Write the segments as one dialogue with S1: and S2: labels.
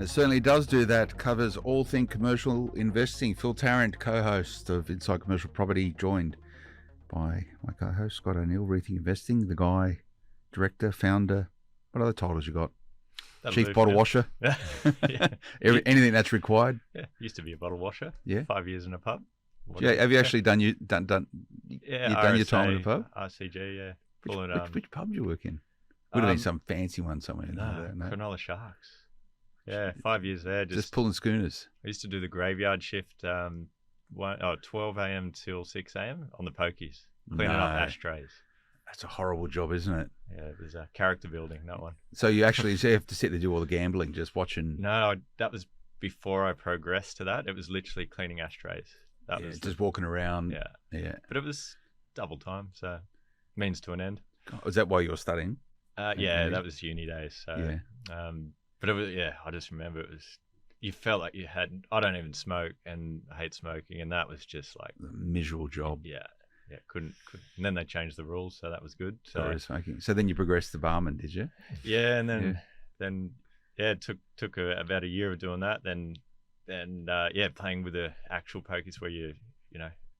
S1: It certainly does do that. Covers all things commercial investing. Phil Tarrant, co-host of Inside Commercial Property, joined by my co-host Scott O'Neill, Rethink Investing, the guy, director, founder. What other titles you got?
S2: That'll
S1: Chief
S2: do,
S1: bottle
S2: yeah.
S1: washer.
S2: Yeah.
S1: Anything that's required.
S2: Yeah, used to be a bottle washer.
S1: Yeah.
S2: 5 years in a pub.
S1: Yeah, have you actually done your time in the pub?
S2: RCG, yeah. Full
S1: Which pub do you work in? Would have been some fancy one somewhere.
S2: No, Cronulla Sharks. Yeah, 5 years there.
S1: Just pulling schooners.
S2: I used to do the graveyard shift, 12 a.m. till 6 a.m. on the pokies, cleaning up ashtrays.
S1: That's a horrible job, isn't it?
S2: Yeah, it was a character building, that one.
S1: So you actually have to sit there and do all the gambling, just watching.
S2: No, that was before I progressed to that. It was literally cleaning ashtrays. That was
S1: just walking around.
S2: Yeah. But it was double time, so means to an end.
S1: Was that why you were studying?
S2: Yeah, that was uni days. So,
S1: yeah.
S2: But it was, I just remember it was, you felt like you had, I don't even smoke and I hate smoking. And that was just like
S1: a miserable job.
S2: Yeah. Couldn't. And then they changed the rules. So that was good.
S1: So smoking. So then you progressed to barman, did you?
S2: Yeah. And then it took about a year of doing that. Then playing with the actual pokies where you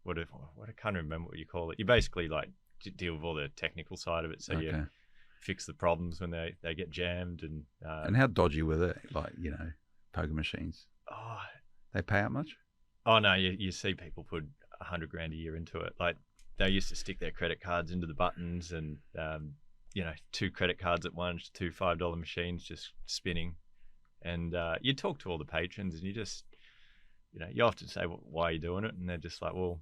S2: what I can't remember what you call it. You basically like deal with all the technical side of it. So you fix the problems when they get jammed
S1: and how dodgy were they? Like, poker machines.
S2: Oh,
S1: they pay out much?
S2: Oh no, you see people put $100,000 a year into it. Like they used to stick their credit cards into the buttons and 2 credit cards at once, 2 $5 machines just spinning. And you talk to all the patrons and you just you often say, well, why are you doing it? And they're just like, well,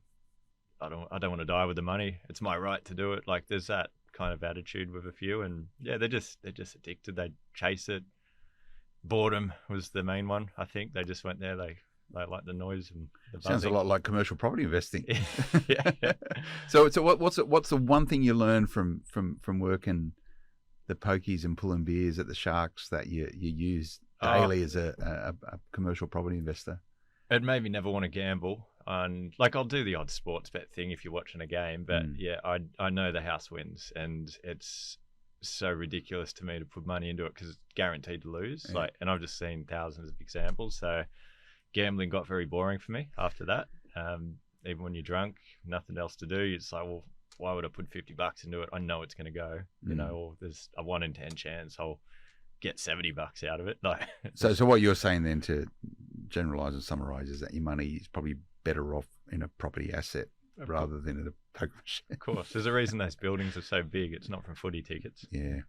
S2: I don't want to die with the money. It's my right to do it. Like there's that kind of attitude with a few, and they're just addicted. They chase it. Boredom was the main one. I think they just went there. They like the noise and the buzzing.
S1: Sounds a lot like commercial property investing.
S2: Yeah.
S1: So what's the one thing you learn from working the pokies and pulling beers at the Sharks that you use daily as a commercial property investor?
S2: It made me never want to gamble. And like I'll do the odd sports bet thing if you're watching a game, but I know the house wins, and it's so ridiculous to me to put money into it because it's guaranteed to lose. Yeah. And I've just seen thousands of examples. So gambling got very boring for me after that. Even when you're drunk, nothing else to do. It's like, well, why would I put $50 into it? I know it's going to go, or there's a 1 in 10 chance I'll get $70 out of it. Like,
S1: so what you're saying then, to generalize and summarize, is that your money is probably better off in a property asset rather than in a poker machine.
S2: Of course. There's a reason those buildings are so big. It's not from footy tickets.
S1: Yeah.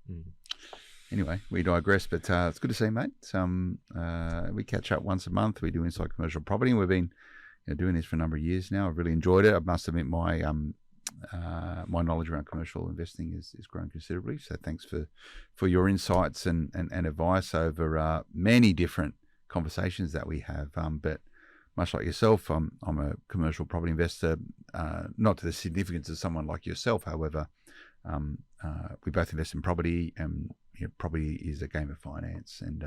S1: Anyway, we digress, but it's good to see you, mate. We catch up once a month. We do Inside Commercial Property, and we've been doing this for a number of years now. I've really enjoyed it. I must admit my my knowledge around commercial investing is grown considerably. So thanks for your insights and advice over many different conversations that we have. But much like yourself, I'm a commercial property investor, not to the significance of someone like yourself. However, we both invest in property, and property is a game of finance, and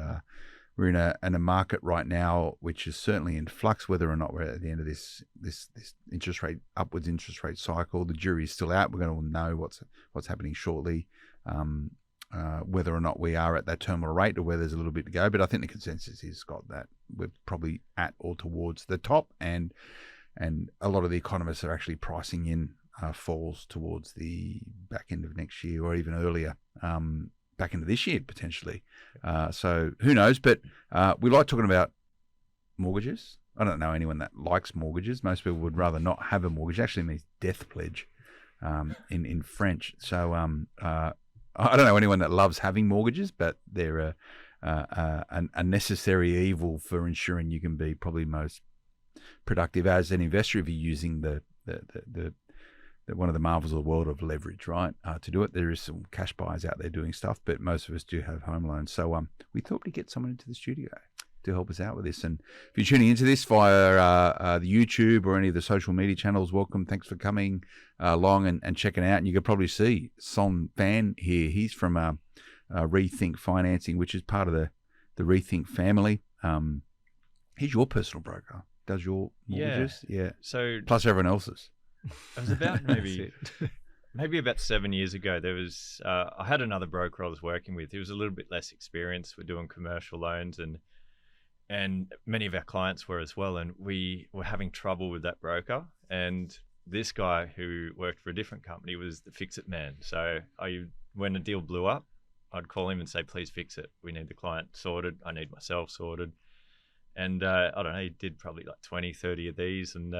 S1: we're in a market right now which is certainly in flux. Whether or not we're at the end of this upwards interest rate cycle, the jury is still out. We're going to know what's happening shortly. Whether or not we are at that terminal rate or whether there's a little bit to go. But I think the consensus is, Scott, that we're probably at or towards the top, and a lot of the economists are actually pricing in falls towards the back end of next year or even earlier, back into this year potentially. So who knows? But we like talking about mortgages. I don't know anyone that likes mortgages. Most people would rather not have a mortgage. It actually means death pledge in French. So I don't know anyone that loves having mortgages, but they're a necessary evil for ensuring you can be probably most productive as an investor if you're using the one of the marvels of the world of leverage, right? To do it, there is some cash buyers out there doing stuff, but most of us do have home loans. So we thought we'd get someone into the studio to help us out with this. And if you're tuning into this via the YouTube or any of the social media channels, welcome. Thanks for coming along and checking out. And you can probably see Pham here. He's from Rethink Financing, which is part of the Rethink family. He's your personal broker. Does your mortgages? Yeah.
S2: So
S1: plus everyone else's.
S2: It was about maybe about 7 years ago. There was I had another broker I was working with. He was a little bit less experienced with doing commercial loans, and and many of our clients were as well. And we were having trouble with that broker. And this guy who worked for a different company was the fix-it man. So when a deal blew up, I'd call him and say, please fix it. We need the client sorted. I need myself sorted. And I don't know, he did probably like 20, 30 of these. And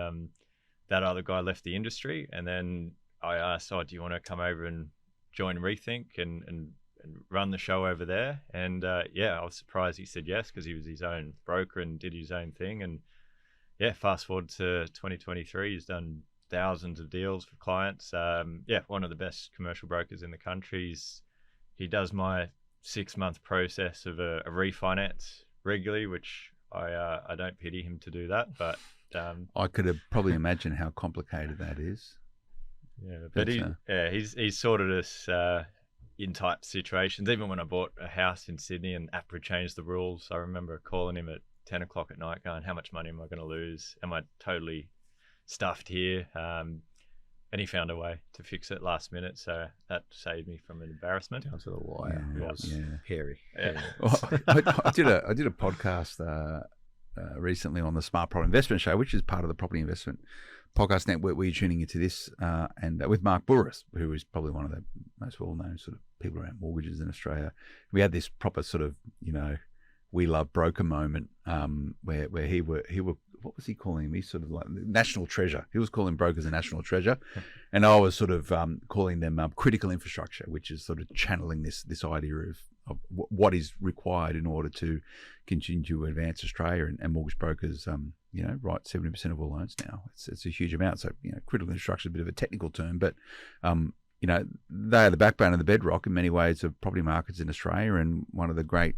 S2: that other guy left the industry. And then I asked, do you want to come over and join Rethink and run the show over there? And I was surprised he said yes, because he was his own broker and did his own thing. And fast forward to 2023, he's done thousands of deals for clients. One of the best commercial brokers in the country. He does my 6-month process of a refinance regularly, which I don't pity him to do that, but
S1: I could have probably imagined how complicated that is.
S2: Yeah, but he's sorted us in type situations. Even when I bought a house in Sydney and APRA changed the rules, I remember calling him at 10 o'clock at night going, how much money am I going to lose? Am I totally stuffed here? And he found a way to fix it last minute, so that saved me from an embarrassment.
S3: Down to the wire.
S1: Yeah,
S3: It was hairy.
S2: Yeah.
S1: Well, I did a podcast recently on the Smart Property Investment Show, which is part of the Property Investment Podcast Network, where you're tuning into this, and with Mark Burris, who is probably one of the most well-known sort of people around mortgages in Australia. We had this proper sort of, we love broker moment, where he were what was he calling him? He's sort of like national treasure. He was calling brokers a national treasure, and I was sort of calling them critical infrastructure, which is sort of channeling this idea of what is required in order to continue to advance Australia, and mortgage brokers, write 70% of all loans now. It's a huge amount. So critical infrastructure is a bit of a technical term, but they are the backbone and the bedrock in many ways of property markets in Australia, and one of the great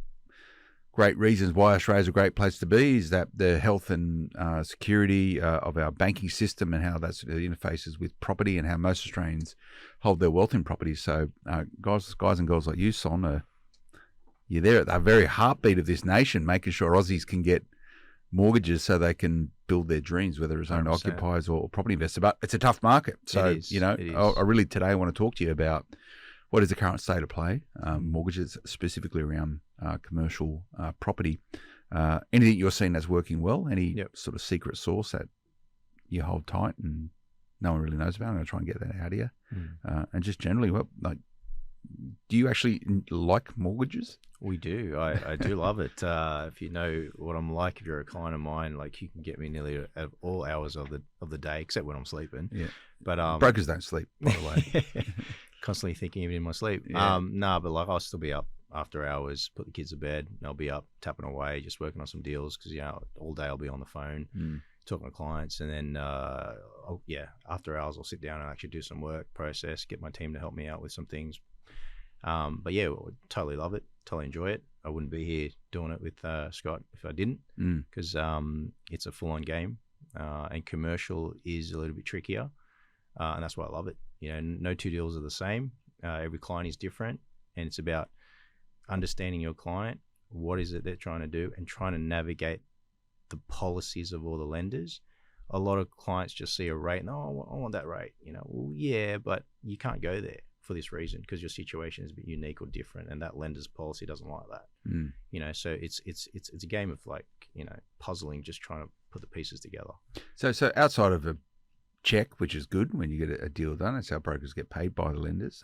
S1: reasons why Australia is a great place to be is that the health and security of our banking system, and how that sort of interfaces with property, and how most Australians hold their wealth in property. So guys and girls like you, Son, you're there at the very heartbeat of this nation, making sure Aussies can get mortgages so they can build their dreams, whether it's owner occupiers or property investor. But it's a tough market. So,
S3: It is.
S1: I really today want to talk to you about what is the current state of play, mortgages specifically around commercial property. Anything you're seeing that's working well, any sort of secret sauce that you hold tight and no one really knows about? I'm going to try and get that out of you. And just generally, do you actually like mortgages?
S3: We do. I do love it. If you know what I'm like, if you're a client of mine, like, you can get me nearly at all hours of the day, except when I'm sleeping.
S1: Yeah.
S3: But
S1: brokers don't sleep, by the way.
S3: Constantly thinking even in my sleep.
S1: Yeah.
S3: But like, I'll still be up after hours, put the kids to bed, and I'll be up tapping away, just working on some deals, because all day I'll be on the phone talking to clients, and then after hours I'll sit down and actually do some work, process, get my team to help me out with some things. But yeah, totally love it, totally enjoy it. I wouldn't be here doing it with Scott if I didn't, because it's a full-on game, and commercial is a little bit trickier, and that's why I love it. No two deals are the same. Every client is different, and it's about understanding your client, what is it they're trying to do, and trying to navigate the policies of all the lenders. A lot of clients just see a rate and, I want that rate. Well, yeah, but you can't go there for this reason, because your situation is a bit unique or different, and that lender's policy doesn't like that. So it's a game of puzzling, just trying to put the pieces together.
S1: So outside of a check, which is good when you get a deal done, it's how brokers get paid by the lenders.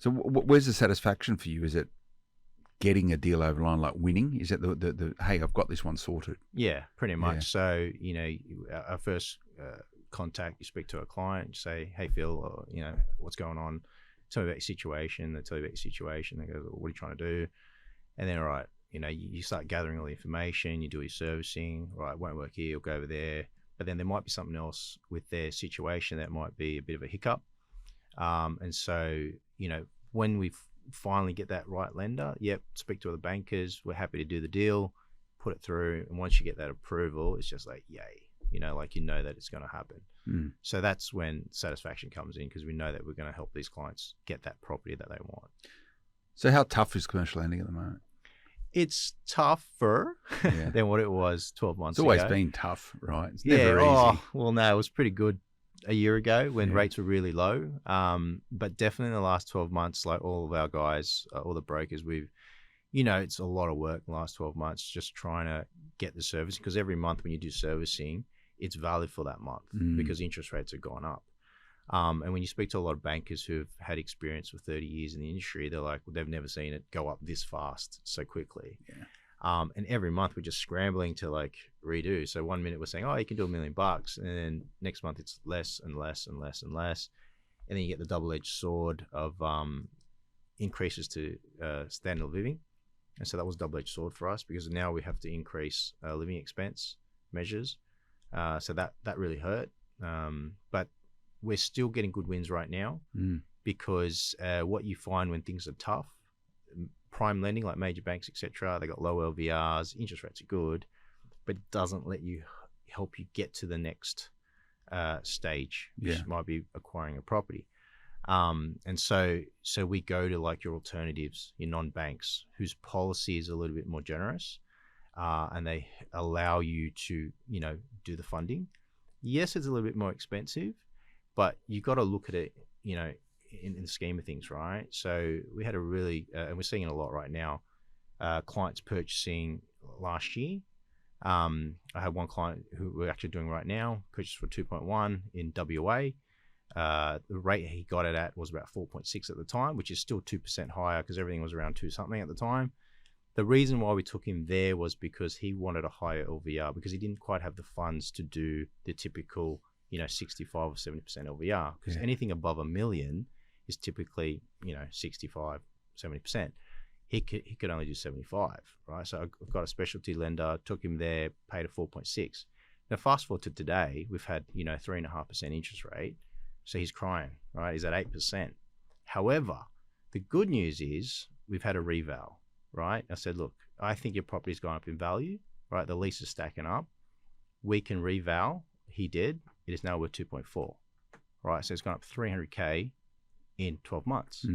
S1: So where's the satisfaction for you? Is it getting a deal over the line, like winning? Is it the hey, I've got this one sorted? Yeah,
S3: pretty much. So our first contact, you speak to a client, you say, hey Phil, what's going on? Tell me about your situation. They tell you about your situation. They go, what are you trying to do? And then, all right, you start gathering all the information. You do your servicing. Right, it won't work here. You'll go over there. But then there might be something else with their situation that might be a bit of a hiccup. And so, when we finally get that right lender, speak to other bankers. We're happy to do the deal, put it through. And once you get that approval, it's just like, yay, that it's going to happen. So that's when satisfaction comes in, because we know that we're going to help these clients get that property that they want.
S1: So how tough is commercial lending at the moment?
S3: It's tougher than what it was 12 months ago.
S1: It's always been tough, right? It's never easy.
S3: Well, no, it was pretty good a year ago when rates were really low. But definitely in the last 12 months, like all of our guys, all the brokers, we've it's a lot of work the last 12 months just trying to get the service, because every month when you do servicing, it's valid for that month because interest rates have gone up. And when you speak to a lot of bankers who've had experience for 30 years in the industry, they're like, well, they've never seen it go up this fast so quickly.
S1: Yeah.
S3: And every month we're just scrambling to like redo. So 1 minute we're saying, oh, you can do $1 million, and then next month it's less and less and less and less. And then you get the double-edged sword of increases to standard of living. And so that was a double-edged sword for us, because now we have to increase living expense measures. So that really hurt. But we're still getting good wins right now because what you find when things are tough, prime lending like major banks, etc., they got low LVRs, interest rates are good, but it doesn't let you help you get to the next stage, which might be acquiring a property. And so we go to like your alternatives, your non-banks, whose policy is a little bit more generous, and they allow you to, do the funding. Yes, it's a little bit more expensive, but you got to look at it, in the scheme of things, right? So we had a really, and we're seeing it a lot right now, clients purchasing last year. I have one client who we're actually doing right now, purchased for 2.1 in WA. The rate he got it at was about 4.6 at the time, which is still 2% higher because everything was around 2 something at the time. The reason why we took him there was because he wanted a higher LVR, because he didn't quite have the funds to do the typical, 65 or 70% LVR, because anything above $1 million is typically, 65, 70%. He could only do 75, right? So I've got a specialty lender, took him there, paid a 4.6. Now fast forward to today, we've had 3.5% interest rate, so he's crying, right? He's at 8%. However, the good news is we've had a reval, right? I said, look, I think your property's gone up in value, right? The lease is stacking up. We can reval. He did. It is now worth 2.4, right? So it's gone up 300K in 12 months,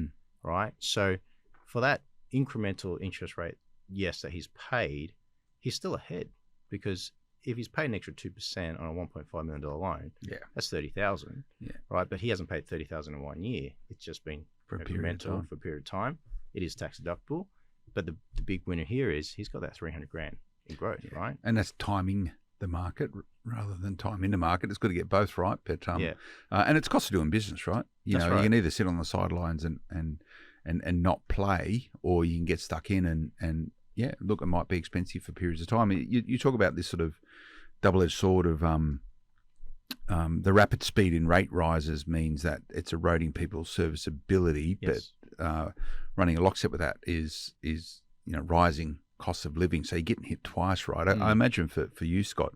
S3: right? So for that incremental interest rate, yes, that he's paid, he's still ahead, because if he's paid an extra 2% on a $1.5 million loan, that's $30,000, right? But he hasn't paid $30,000 in 1 year. It's just been for a period of time. It is tax deductible, but the big winner here is he's got that 300 grand in growth, right?
S1: And that's timing the market rather than time in the market. It's got to get both right, but and it's cost of doing business, right? You can either sit on the sidelines and not play, or you can get stuck in and look, it might be expensive for periods of time. You talk about this sort of double-edged sword of the rapid speed in rate rises means that it's eroding people's serviceability, but running a lockstep with that is rising costs of living. So you're getting hit twice, right? I imagine for you, Scott,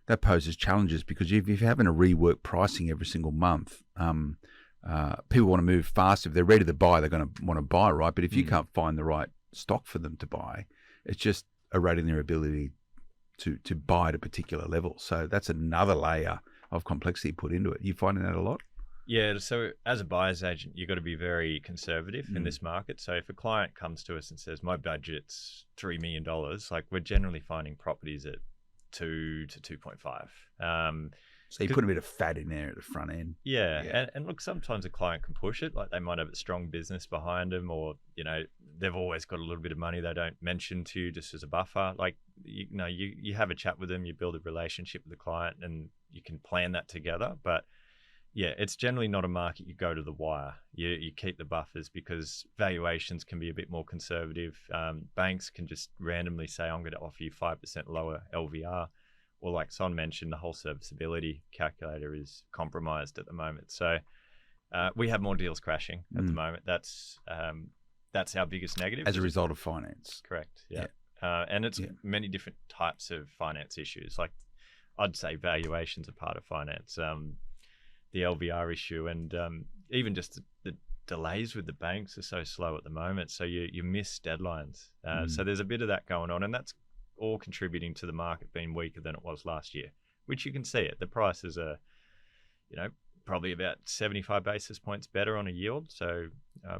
S1: that poses challenges, because if you're having to rework pricing every single month, people want to move fast. If they're ready to buy, they're going to want to buy, right? But if you can't find the right stock for them to buy, it's just eroding their ability to buy at a particular level. So that's another layer of complexity put into it. You finding that a lot?
S2: Yeah, so as a buyer's agent, you've got to be very conservative in this market. So if a client comes to us and says, my budget's $3 million, like we're generally finding properties at 2 to 2.5.
S1: So you put a bit of fat in there at the front end.
S2: Yeah. And look, sometimes a client can push it. Like they might have a strong business behind them, or, they've always got a little bit of money they don't mention to you just as a buffer. Like, you have a chat with them, you build a relationship with the client, and you can plan that together. But yeah, it's generally not a market you go to the wire. You keep the buffers, because valuations can be a bit more conservative. Banks can just randomly say, I'm going to offer you 5% lower LVR. Or like Son mentioned, the whole serviceability calculator is compromised at the moment. So we have more deals crashing at the moment. That's our biggest negative.
S1: As a result of finance.
S2: Correct, yeah. And it's many different types of finance issues. Like I'd say valuations are part of finance. The LVR issue, and even just the delays with the banks are so slow at the moment. So you miss deadlines. So there's a bit of that going on, and that's all contributing to the market being weaker than it was last year, which you can see it. The prices are, probably about 75 basis points better on a yield. So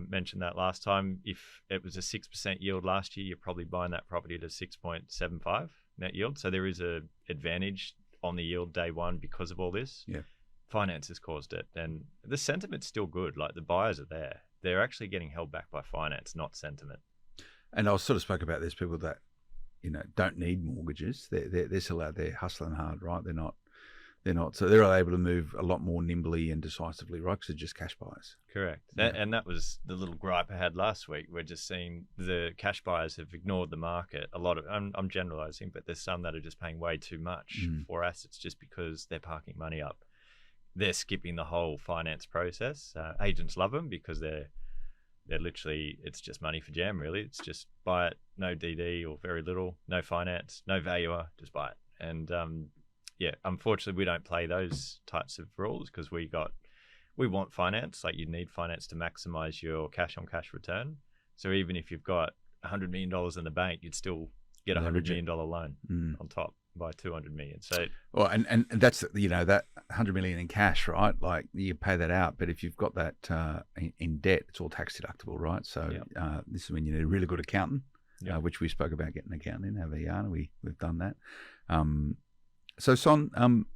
S2: mentioned that last time. If it was a 6% yield last year, you're probably buying that property at a 6.75 net yield. So there is a advantage on the yield day one because of all this.
S1: Yeah.
S2: Finance has caused it, and the sentiment's still good. Like the buyers are there. They're actually getting held back by finance, not sentiment.
S1: And I sort of spoke about there's people that, don't need mortgages. They're still out there hustling hard, right? They're not. So they're able to move a lot more nimbly and decisively, right? Because they're just cash buyers.
S2: Correct.
S1: Yeah.
S2: And that was the little gripe I had last week. We're just seeing the cash buyers have ignored the market. A lot of, I'm generalizing, but there's some that are just paying way too much for assets just because they're parking money up. They're skipping the whole finance process. Agents love them because they're literally, it's just money for jam, really. It's just buy it, no DD or very little, no finance, no valuer, just buy it. And unfortunately, we don't play those types of rules because we want finance. Like, you need finance to maximize your cash on cash return. So even if you've got $100 million in the bank, you'd still get a $100 million loan on top by 200 million. So,
S1: well, and that's, that 100 million in cash, right? Like, you pay that out, but if you've got that in debt, it's all tax deductible, right? So this is when you need a really good accountant, which we spoke about getting an accountant in our VR, and we've done that. So Son,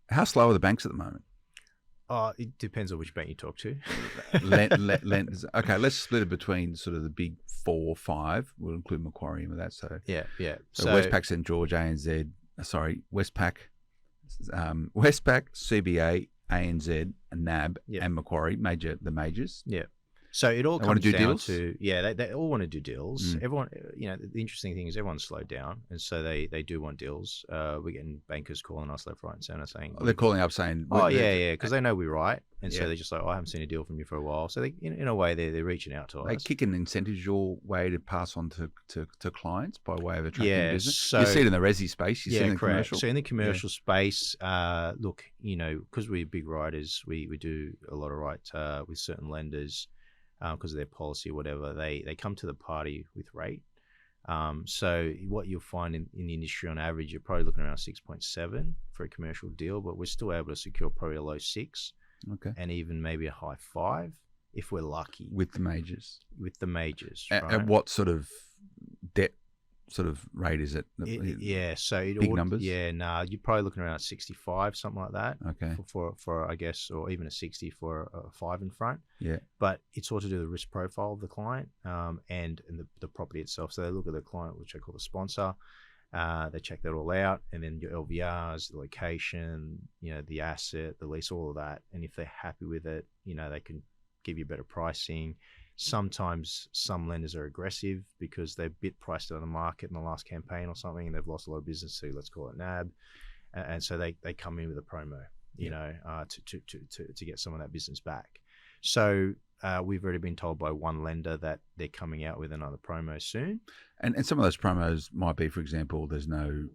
S1: how slow are the banks at the moment?
S3: It depends on which bank you talk to.
S1: Okay, let's split it between sort of the big 4 or 5. We'll include Macquarie in with that. So
S3: yeah.
S1: So Westpac, St George, ANZ. Westpac, CBA, ANZ, NAB, and Macquarie, the majors.
S3: Yeah. So it all comes
S1: do
S3: down
S1: deals?
S3: to they all want to do deals. Everyone, the interesting thing is everyone's slowed down, and so they do want deals. We're getting bankers calling us left, right, and centre saying
S1: they're calling up saying,
S3: because they know we're right, and so they're just like, I haven't seen a deal from you for a while. So they, in a way, they're reaching out to us.
S1: They kick an incentives your way to pass on to clients by way of attracting business.
S3: So,
S1: you see it in the resi space. You see it in the
S3: correct.
S1: commercial.
S3: So in the commercial space, look, because we're big writers, we do a lot of write with certain lenders. Because of their policy or whatever, they come to the party with rate. So what you'll find in the industry on average, you're probably looking around 6.7 for a commercial deal, but we're still able to secure probably a low 6, and even maybe a high 5 if we're lucky.
S1: With the majors.
S3: Right?
S1: At what sort of debt sort of rate is it?
S3: So
S1: big numbers.
S3: You're probably looking around 65, something like that.
S1: Okay.
S3: For I guess, or even a 60 for a 5 in front.
S1: Yeah.
S3: But it's all to do with the risk profile of the client, and the property itself. So they look at the client, which I call the sponsor. They check that all out, and then your LVRs, the location, the asset, the lease, all of that. And if they're happy with it, they can give you better pricing. Sometimes some lenders are aggressive because they've bit priced out of the market in the last campaign or something, and they've lost a lot of business to, let's call it NAB, and so they come in with a promo, to get some of that business back. So we've already been told by one lender that they're coming out with another promo soon.
S1: And some of those promos might be, for example, there's no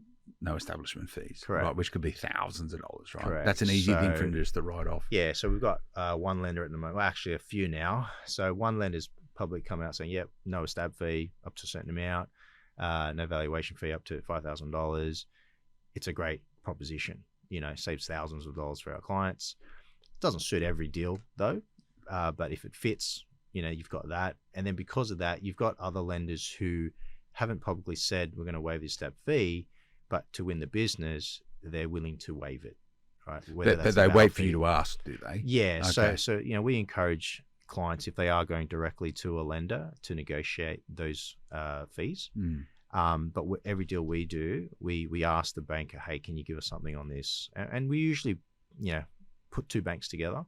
S1: establishment fees,
S3: correct?
S1: Right, which could be thousands of dollars, right?
S3: Correct.
S1: That's an easy thing for them just to write off.
S3: Yeah, so we've got one lender at the moment, well, actually a few now. So one lender's publicly come out saying, no estab fee up to a certain amount, no valuation fee up to $5,000. It's a great proposition, saves thousands of dollars for our clients. Doesn't suit every deal though, but if it fits, you've got that. And then because of that, you've got other lenders who haven't publicly said we're going to waive the estab fee, but to win the business, they're willing to waive it, right?
S1: But they wait for you to ask, do they?
S3: Yeah.
S1: Okay.
S3: So we encourage clients, if they are going directly to a lender, to negotiate those fees. But every deal we do, we ask the banker, hey, can you give us something on this? And we usually, put 2 banks together.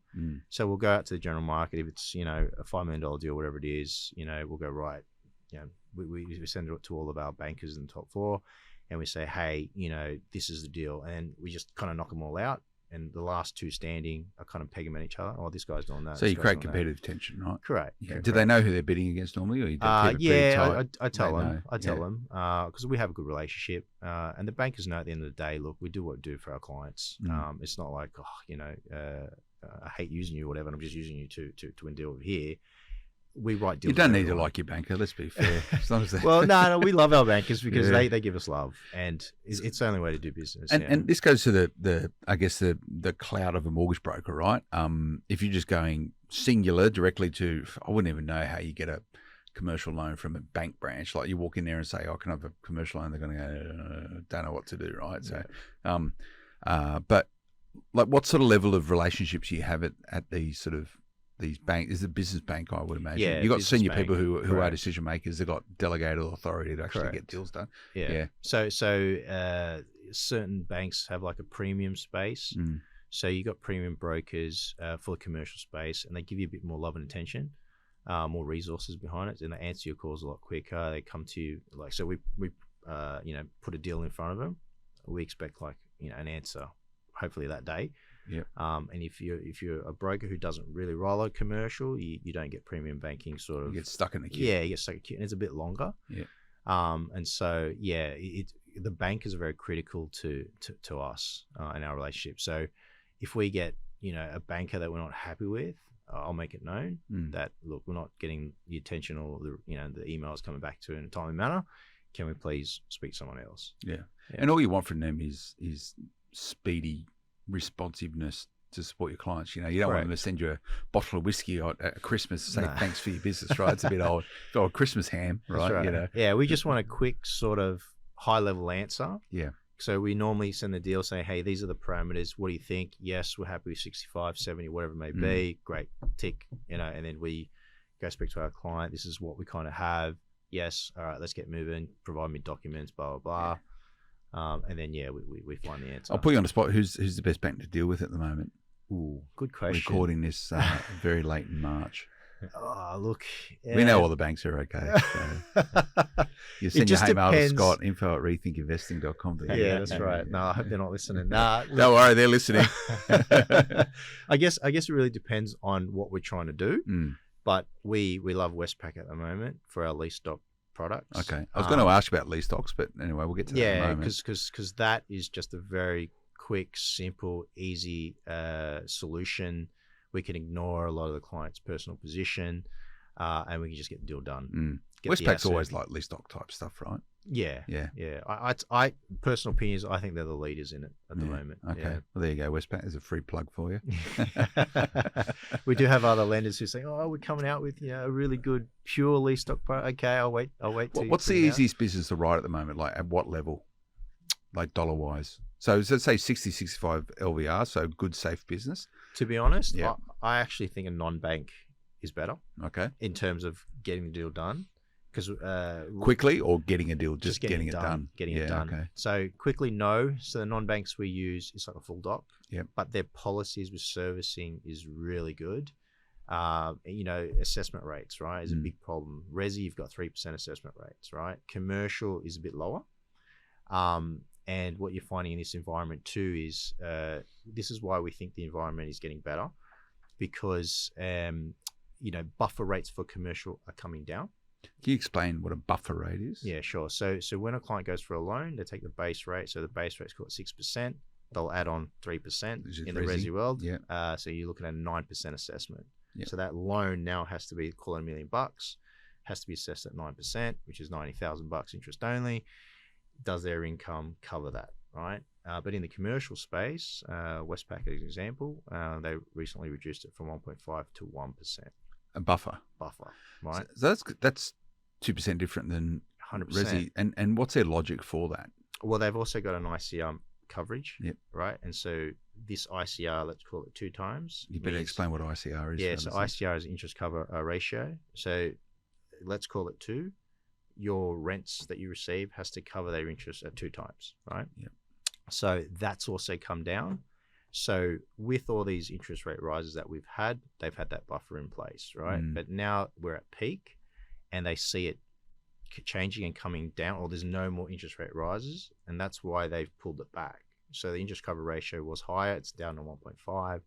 S3: So we'll go out to the general market. If it's, a $5 million deal, whatever it is, we'll go, right. We send it to all of our bankers in the top 4. And we say, hey, this is the deal. And we just kind of knock them all out. And the last 2 standing, I kind of peg them at each other. Oh, this guy's doing that.
S1: So you create competitive tension, right?
S3: Correct.
S1: Yeah. Do they know who they're bidding against normally? Or you keep it pretty tight?
S3: I tell them because we have a good relationship. And the bankers know at the end of the day, look, we do what we do for our clients. It's not like, I hate using you or whatever, and I'm just using you to win deal over here. We write deals.
S1: You don't need to like your banker. Let's be fair. As long as
S3: well, no, we love our bankers because they give us love, and it's the only way to do business.
S1: And this goes to the clout of a mortgage broker, right? If you're just going singular directly to, I wouldn't even know how you get a commercial loan from a bank branch. Like you walk in there and say, "I can have a commercial loan." They're going to go, "Don't know what to do," right? So, but like, what sort of level of relationships you have at these sort of these banks. Is a business bank, I would imagine.
S3: Yeah,
S1: You've got
S3: business
S1: senior
S3: bank.
S1: people who are
S3: Correct.
S1: decision makers. They've got delegated authority to actually get
S3: Correct.
S1: deals done.
S3: Yeah. So certain banks have like a premium space. So you got premium brokers for the commercial space, and they give you a bit more love and attention, more resources behind it, and they answer your calls a lot quicker. They come to you like, so we put a deal in front of them. We expect like an answer, hopefully that day.
S1: Yeah.
S3: And if you're a broker who doesn't really roll out commercial, you don't get premium banking sort of.
S1: You get stuck in the queue.
S3: Yeah, you get stuck in the queue, and it's a bit longer.
S1: Yeah.
S3: And so the bankers are very critical to us in our relationship. So if we get a banker that we're not happy with, I'll make it known that, look, we're not getting the attention or the emails coming back to in a timely manner. Can we please speak to someone else?
S1: Yeah. And all you want from them is speedy responsiveness to support your clients. You don't want them to send you a bottle of whiskey at Christmas to say thanks for your business, right? It's a bit old Christmas ham, right?
S3: Right. Yeah, we just want a quick sort of high level answer.
S1: Yeah.
S3: So we normally send the deal saying, hey, these are the parameters. What do you think? Yes, we're happy with 65, 70, whatever it may be. Great, tick, and then we go speak to our client. This is what we kind of have. Yes, all right, let's get moving. Provide me documents, blah, blah, blah. And then, we find the answer.
S1: I'll put you on the spot. Who's the best bank to deal with at the moment?
S3: Ooh, good question.
S1: Recording this very late in March.
S3: Oh, look.
S1: We know all the banks are okay. So. You send your email to Scott, info@rethinkinvesting.com.
S3: Yeah, that's right. No, I hope they're not listening. Nah,
S1: don't worry, they're listening.
S3: I guess it really depends on what we're trying to do. But we love Westpac at the moment for our lease stock products.
S1: Okay. I was going to ask about lease stocks, but anyway, we'll get to that in a moment.
S3: Yeah, because that is just a very quick, simple, easy solution. We can ignore a lot of the client's personal position, and we can just get the deal done.
S1: Westpac's always like lease stock type stuff, right?
S3: Yeah. I personal opinions, I think they're the leaders in it at the moment.
S1: Okay.
S3: Yeah.
S1: Well, there you go. Westpac is a free plug for you.
S3: We do have other lenders who say, "Oh, we're coming out with a really good pure lease stock product." Okay, I'll wait.
S1: What's the easiest business to write at the moment? Like at what level? Like dollar wise? So let's say 60, 65 LVR, so good, safe business.
S3: To be honest, I actually think a non-bank is better.
S1: Okay.
S3: In terms of getting the deal done. Because
S1: quickly or getting a deal, just getting it done.
S3: Getting it done. Okay. So quickly, no. So the non-banks we use is like a full doc.
S1: Yeah.
S3: But their policies with servicing is really good. Assessment rates, right, is a big problem. Resi, you've got 3% assessment rates, right? Commercial is a bit lower. And what you're finding in this environment too is this is why we think the environment is getting better, because buffer rates for commercial are coming down.
S1: Can you explain what a buffer rate is?
S3: Yeah, sure. So when a client goes for a loan, they take the base rate. So the base rate's called 6%. They'll add on 3% in the resi world.
S1: Yeah.
S3: So you're looking at a 9% assessment.
S1: Yeah.
S3: So that loan now has to be, call it $1 million, has to be assessed at 9%, which is $90,000 interest only. Does their income cover that, right? But in the commercial space, Westpac as an example, they recently reduced it from 1.5 to 1%.
S1: A buffer,
S3: right?
S1: So that's 2% different than
S3: 100%.
S1: Resi. And what's their logic for that?
S3: Well, they've also got an ICR coverage,
S1: yep.
S3: Right? And so this ICR, let's call it 2 times.
S1: You better explain what ICR is.
S3: Yeah, so ICR is interest cover ratio. So let's call it 2. Your rents that you receive has to cover their interest at 2 times, right?
S1: Yep.
S3: So that's also come down. So with all these interest rate rises that we've had, they've had that buffer in place, right? But now we're at peak and they see it changing and coming down, or there's no more interest rate rises, and that's why they've pulled it back. So the interest cover ratio was higher, it's down to 1.5,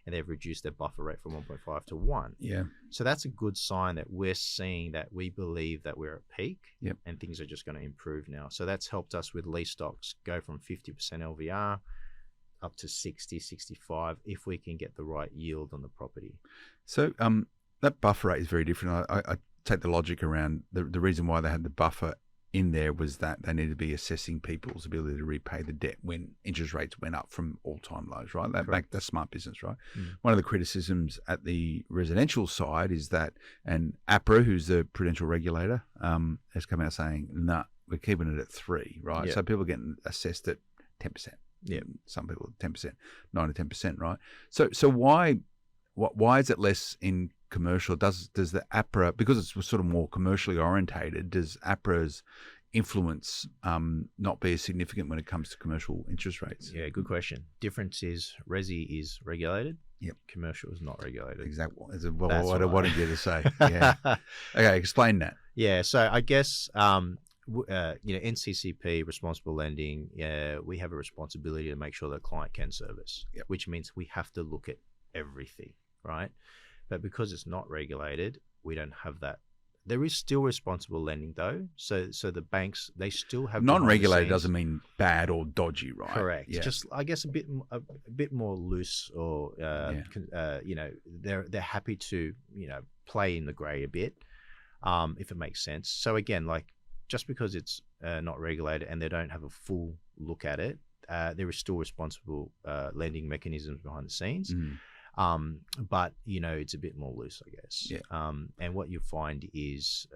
S3: and they've reduced their buffer rate from 1.5 to 1.
S1: Yeah.
S3: So that's a good sign that we're seeing that we believe that we're at peak,
S1: yep.
S3: and things are just going to improve now. So that's helped us with lease stocks go from 50% LVR up to 60, 65 if we can get the right yield on the property.
S1: So that buffer rate is very different. I take the logic around the reason why they had the buffer in there was that they needed to be assessing people's ability to repay the debt when interest rates went up from all-time lows, right? That's smart business, right? One of the criticisms at the residential side is that, and APRA, who's the prudential regulator, has come out saying, nah, we're keeping it at 3, right?
S3: Yep.
S1: So people are getting assessed at 10%.
S3: Yeah,
S1: some people 10%, 9 to 10%, right? So why why is it less in commercial? Does the APRA, because it's sort of more commercially orientated, does APRA's influence not be as significant when it comes to commercial interest rates?
S3: Yeah, good question. Difference is resi is regulated.
S1: Yep.
S3: Commercial is not regulated.
S1: Exactly.
S3: That's
S1: What I wanted you to say. Yeah. Okay, explain that.
S3: Yeah, so I guess NCCP, responsible lending, we have a responsibility to make sure that client can service,
S1: Yep.
S3: which means we have to look at everything, right? But because it's not regulated, we don't have that. There is still responsible lending though, so the banks, they still have
S1: Non-regulated doesn't mean bad or dodgy, right?
S3: Correct.
S1: Yeah.
S3: Just I guess a bit more loose, or they're happy to play in the grey a bit, if it makes sense. So again, like just because it's not regulated and they don't have a full look at it, there is still responsible lending mechanisms behind the scenes. But it's a bit more loose, I guess.
S1: Yeah.
S3: And what you find is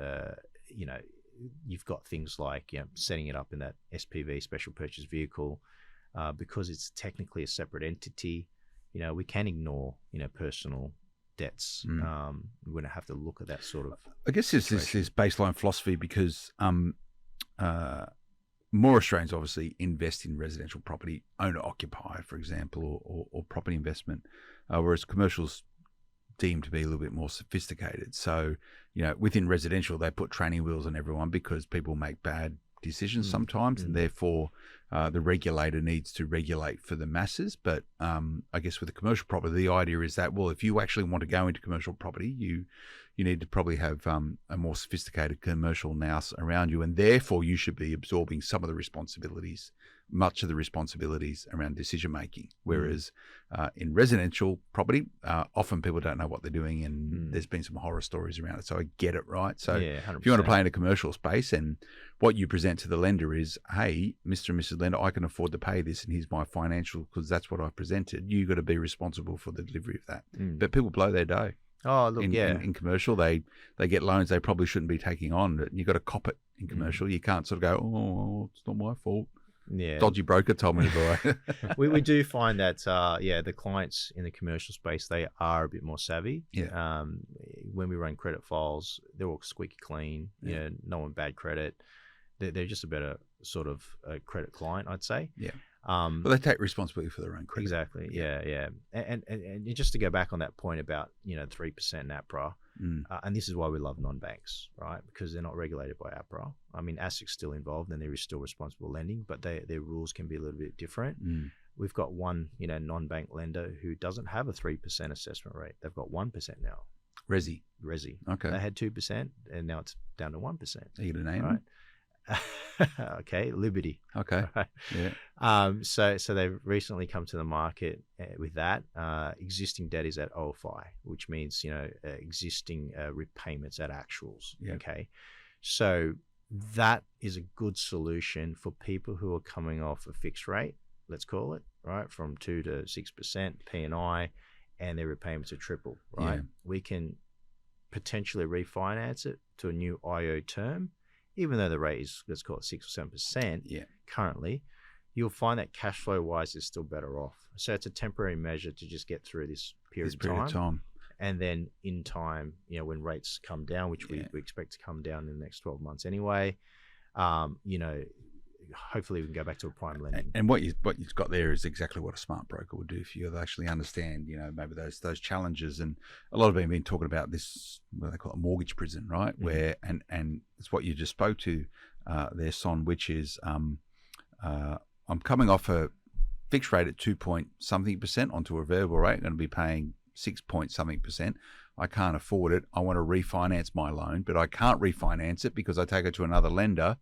S3: you've got things like setting it up in that SPV, special purchase vehicle, because it's technically a separate entity. We can ignore personal debts. We're going to have to look at that sort of.
S1: I guess this baseline philosophy because more Australians obviously invest in residential property, owner-occupier, for example, or property investment, whereas commercial's deemed to be a little bit more sophisticated. So, within residential, they put training wheels on everyone because people make bad decisions sometimes, and therefore the regulator needs to regulate for the masses. But I guess with the commercial property, the idea is that, well, if you actually want to go into commercial property, you need to probably have a more sophisticated commercial nous around you, and therefore you should be absorbing some of the responsibilities, much of the responsibilities around decision making. Whereas in residential property, often people don't know what they're doing, and there's been some horror stories around it. So I get it, right? So
S3: yeah, 100%.
S1: If you want to play in a commercial space and what you present to the lender is, hey, Mr. and Mrs. Lender, I can afford to pay this, and here's my financial, because that's what I've presented. You got to be responsible for the delivery of that. But people blow their dough.
S3: Oh, look,
S1: in commercial, they get loans they probably shouldn't be taking on. You got to cop it in commercial. You can't sort of go, oh, it's not my fault.
S3: Yeah,
S1: dodgy broker told me to buy.
S3: we do find that the clients in the commercial space, they are a bit more savvy.
S1: Yeah.
S3: When we run credit files, they're all squeaky clean.
S1: Yeah.
S3: No one bad credit. They're just a better sort of credit client, I'd say.
S1: Yeah. But they take responsibility for their own credit.
S3: Exactly. Yeah. And just to go back on that point about 3% APRA, and this is why we love non-banks, right? Because they're not regulated by APRA. I mean, ASIC's still involved, and there is still responsible lending, but their rules can be a little bit different. We've got one non-bank lender who doesn't have a 3% assessment rate. They've got 1% now.
S1: Resi.
S3: Okay. They had 2%, and now it's down to 1%.
S1: Are you going to name
S3: right?
S1: them?
S3: Okay, Liberty.
S1: Okay.
S3: Right.
S1: Yeah.
S3: So they've recently come to the market with that. Existing debt is at OFI, which means existing repayments at actuals.
S1: Yeah.
S3: Okay, so that is a good solution for people who are coming off a fixed rate, let's call it, right, from 2 to 6% P&I, and their repayments are triple. Right,
S1: Yeah.
S3: we can potentially refinance it to a new IO term. Even though the rate is, let's call it 6 or 7%, currently, you'll find that cash flow wise is still better off. So it's a temporary measure to just get through this period of time. And then in time, when rates come down, which we expect to come down in the next 12 months anyway, hopefully we can go back to a prime lending.
S1: And what you've got there is exactly what a smart broker would do for you. They actually understand, maybe those challenges. And a lot of people have been talking about this, what they call a mortgage prison, right? Where and it's what you just spoke to there, Son, which is I'm coming off a fixed rate at 2-point-something% onto a variable rate. I'm going to be paying 6-point-something%. I can't afford it. I want to refinance my loan, but I can't refinance it because I take it to another lender,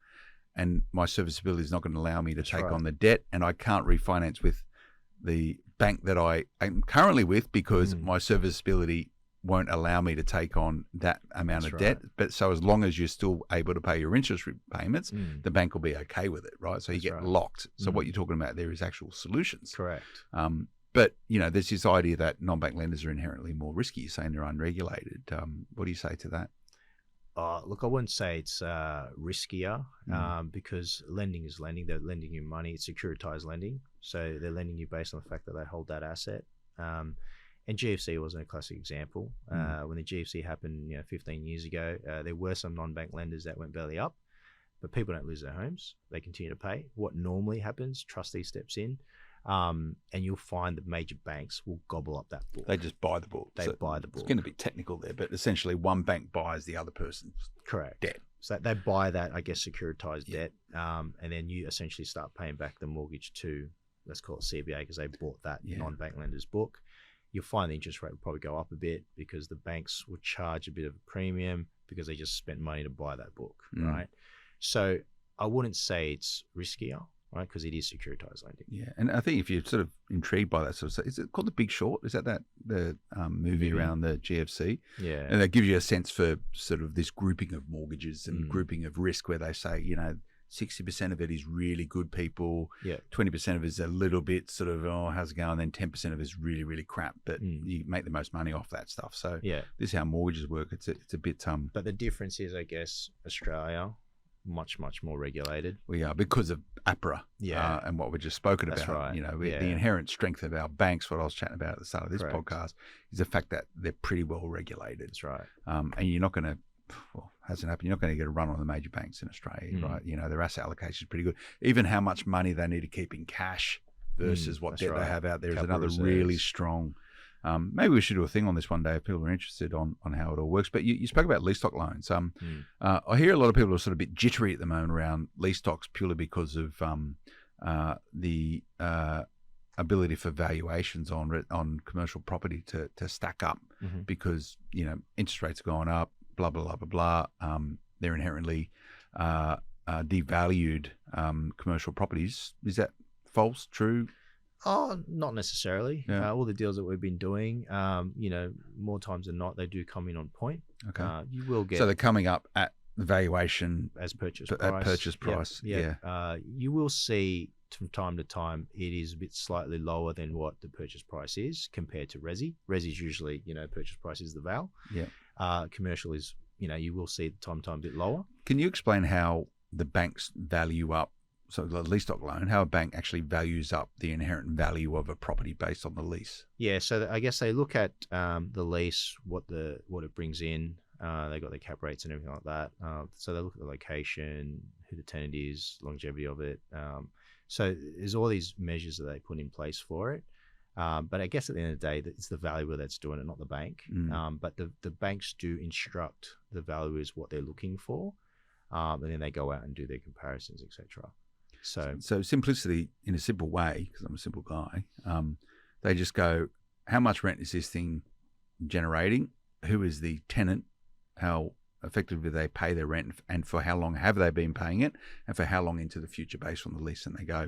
S1: and my serviceability is not going to allow me to take on the debt, and I can't refinance with the bank that I am currently with because my serviceability won't allow me to take on that amount of debt. But so as long as you're still able to pay your interest payments, the bank will be okay with it, right? So you get locked. So what you're talking about there is actual solutions.
S3: Correct.
S1: But, there's this idea that non-bank lenders are inherently more risky. You're saying they're unregulated. What do you say to that?
S3: Look, I wouldn't say it's riskier because lending is lending. They're lending you money. It's securitized lending. So they're lending you based on the fact that they hold that asset. And GFC wasn't a classic example. When the GFC happened, 15 years ago, there were some non-bank lenders that went belly up, but people don't lose their homes. They continue to pay. What normally happens, trustee steps in, and you'll find that major banks will gobble up that book.
S1: They just buy the book.
S3: They buy the book.
S1: It's going to be technical there, but essentially one bank buys the other person's
S3: Correct.
S1: debt.
S3: So they buy that, I guess, securitized debt, and then you essentially start paying back the mortgage to, let's call it CBA, because they bought that non-bank lender's book. You'll find the interest rate will probably go up a bit because the banks will charge a bit of a premium because they just spent money to buy that book, right? So I wouldn't say it's riskier, right? Because it is securitized lending.
S1: Yeah, and I think if you're sort of intrigued by that sort of stuff, is it called The Big Short? Is that the movie around the GFC?
S3: Yeah.
S1: And that gives you a sense for sort of this grouping of mortgages and grouping of risk where they say, 60% of it is really good people, 20% of it is a little bit sort of, how's it going? And then 10% of it is really, really crap, but you make the most money off that stuff. So this is how mortgages work. It's a bit...
S3: But the difference is, I guess, Australia, much, much more regulated.
S1: We are, because of APRA and what we've just spoken
S3: That's
S1: about.
S3: right.
S1: The inherent strength of our banks, what I was chatting about at the start of this podcast, is the fact that they're pretty well regulated.
S3: That's right.
S1: And you're not going to... Well, hasn't happened. You're not going to get a run on the major banks in Australia, right? Their asset allocation is pretty good. Even how much money they need to keep in cash versus what debt they have out there is another really strong. Maybe we should do a thing on this one day if people are interested on how it all works. But you spoke about lease stock loans. I hear a lot of people are sort of a bit jittery at the moment around lease stocks purely because of the ability for valuations on commercial property to stack up because interest rates are going up. Blah, blah, blah, blah, blah. They're inherently devalued commercial properties. Is that false, true?
S3: Oh, not necessarily.
S1: Yeah.
S3: All the deals that we've been doing, more times than not, they do come in on point.
S1: Okay.
S3: You will get...
S1: So they're coming up at the valuation...
S3: As purchase price.
S1: At purchase price, yeah.
S3: You will see from time to time, it is a bit slightly lower than what the purchase price is compared to resi. Resi is usually, purchase price is the val.
S1: Yeah.
S3: Commercial is, you will see time to time a bit lower.
S1: Can you explain how the banks value up, so the lease stock loan, how a bank actually values up the inherent value of a property based on the lease?
S3: Yeah, so I guess they look at the lease, what it brings in. They got their cap rates and everything like that. So they look at the location, who the tenant is, longevity of it. So there's all these measures that they put in place for it. But I guess at the end of the day, it's the valuer that's doing it, not the bank. But the banks do instruct the valuers what they're looking for, and then they go out and do their comparisons, etc. So
S1: simplicity, in a simple way, because I'm a simple guy, they just go, how much rent is this thing generating? Who is the tenant? How effectively they pay their rent, and for how long have they been paying it, and for how long into the future based on the lease? And they go,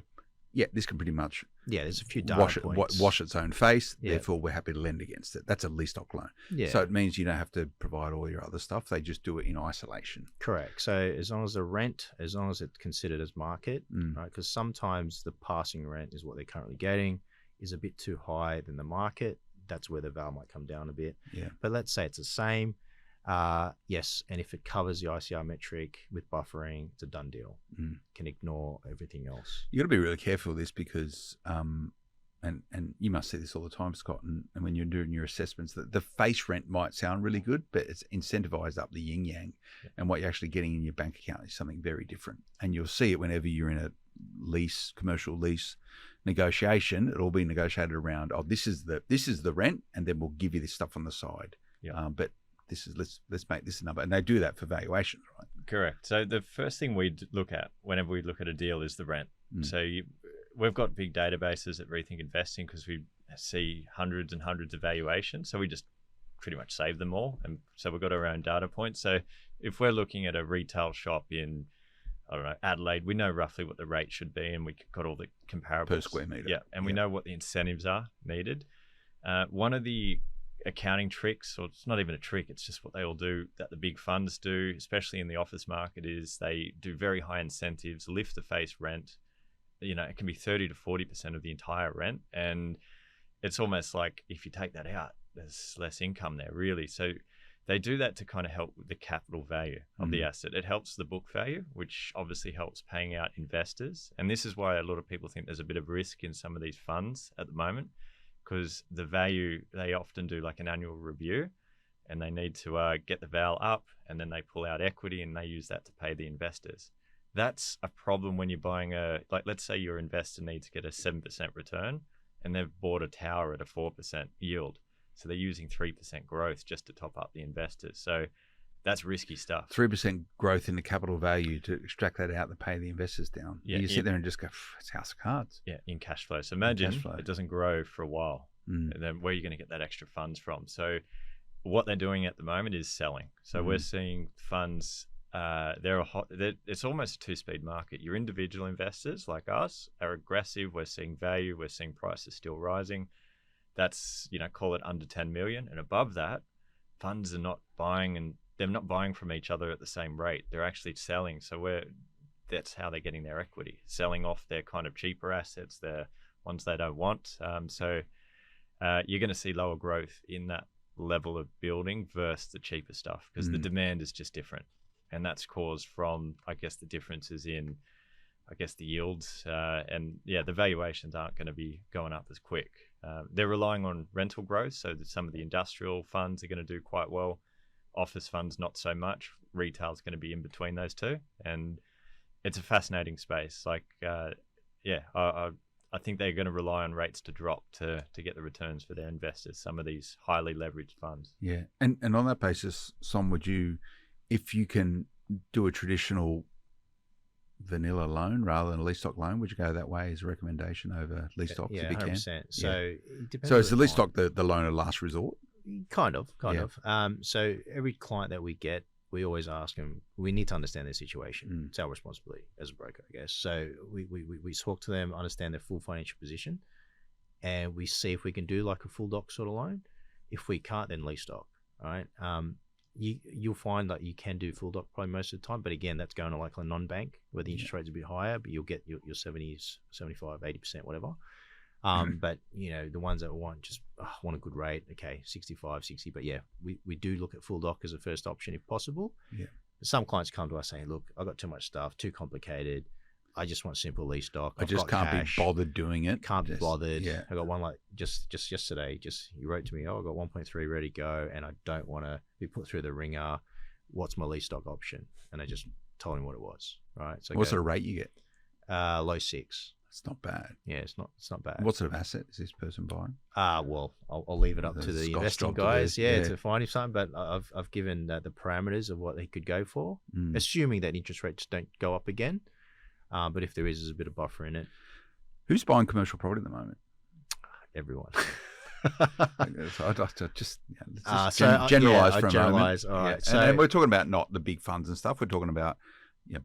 S1: this can pretty much
S3: there's a few data points.
S1: Wash its own face. Therefore, we're happy to lend against it. That's a lease stock loan. So it means you don't have to provide all your other stuff. They just do it in isolation.
S3: Correct. So as long as the rent, as long as it's considered as market, right? Because sometimes the passing rent is what they're currently getting is a bit too high than the market. That's where the val might come down a bit. But let's say it's the same. Yes, and if it covers the ICR metric with buffering, it's a done deal. Can ignore everything else.
S1: You got to be really careful with this because, and you must see this all the time, Scott. And when you're doing your assessments, that the face rent might sound really good, but it's incentivized up the yin yang, and what you're actually getting in your bank account is something very different. And you'll see it whenever you're in a commercial lease negotiation. It'll be negotiated around, this is the rent, and then we'll give you this stuff on the side. But this is let's make this a number, and they do that for valuations, right?
S2: Correct. So the first thing we look at whenever we look at a deal is the rent. So we've got big databases at Rethink Investing because we see hundreds and hundreds of valuations. So we just pretty much save them all, and so we've got our own data points. So if we're looking at a retail shop in, I don't know, Adelaide, we know roughly what the rate should be, and we got all the comparables
S1: per square meter.
S2: And we know what the incentives are needed. One of the accounting tricks, or it's not even a trick, it's just what they all do, that the big funds do, especially in the office market, is they do very high incentives, lift the face rent. It can be 30 to 40% of the entire rent, and it's almost like if you take that out, there's less income there, really. So they do that to kind of help with the capital value of the asset. It helps the book value, which obviously helps paying out investors. And this is why a lot of people think there's a bit of risk in some of these funds at the moment, because the value, they often do like an annual review, and they need to get the val up, and then they pull out equity and they use that to pay the investors. That's a problem when you're buying like let's say your investor needs to get a 7% return and they've bought a tower at a 4% yield. So they're using 3% growth just to top up the investors. So that's risky stuff.
S1: 3% growth in the capital value to extract that out to pay the investors down.
S2: Yeah,
S1: You sit there and just go, it's house of cards.
S2: Yeah, in cash flow. So imagine it doesn't grow for a while. And then where are you going to get that extra funds from? So what they're doing at the moment is selling. So we're seeing funds, it's almost a two-speed market. Your individual investors like us are aggressive. We're seeing value. We're seeing prices still rising. That's, call it under 10 million. And above that, funds are not buying, and they're not buying from each other at the same rate. They're actually selling. So that's how they're getting their equity, selling off their kind of cheaper assets, their ones they don't want. So you're going to see lower growth in that level of building versus the cheaper stuff, because the demand is just different. And that's caused from, I guess, the differences in, I guess, the yields. And yeah, the valuations aren't going to be going up as quick. They're relying on rental growth. So that some of the industrial funds are going to do quite well. Office funds, not so much. Retail is going to be in between those two. And it's a fascinating space. Like, I think they're going to rely on rates to drop to get the returns for their investors, some of these highly leveraged funds.
S1: Yeah. And on that basis, Som, would you, if you can do a traditional vanilla loan rather than a lease stock loan, would you go that way as a recommendation over lease stocks if you
S3: 100%.
S1: can?
S3: So it depends.
S1: So is the lease stock the loan of last resort?
S3: Kind of. So every client that we get, we always ask them, we need to understand their situation. It's our responsibility as a broker, I guess. So we talk to them, understand their full financial position, and we see if we can do like a full doc sort of loan. If we can't, then lease stock. All right. You'll find that you can do full doc probably most of the time, but again, that's going to like a non-bank where the interest rate's a bit higher, but you'll get your 70s, 75, 80%, whatever. But the ones that want a good rate, okay, 65, 60, but yeah, we do look at full doc as a first option if possible.
S1: Yeah.
S3: Some clients come to us saying, look, I've got too much stuff, too complicated. I just want simple lease stock.
S1: I just can't be bothered doing it.
S3: Can't be bothered. Yeah. I got one like just yesterday, you wrote to me, I got 1.3 ready to go and I don't want to be put through the ringer. What's my lease stock option? And I just told him what it was. Right. So
S1: what sort of rate you get?
S3: Low 6.
S1: It's not bad.
S3: Yeah, it's not bad.
S1: What sort of asset is this person buying?
S3: Well, I'll leave it up to the investing guys, to find him something. But I've given the parameters of what they could go for, assuming that interest rates don't go up again. But if there's a bit of buffer in it.
S1: Who's buying commercial property at the moment?
S3: Everyone.
S1: Just generalize for a moment.
S3: All right.
S1: So, and we're talking about not the big funds and stuff. We're talking about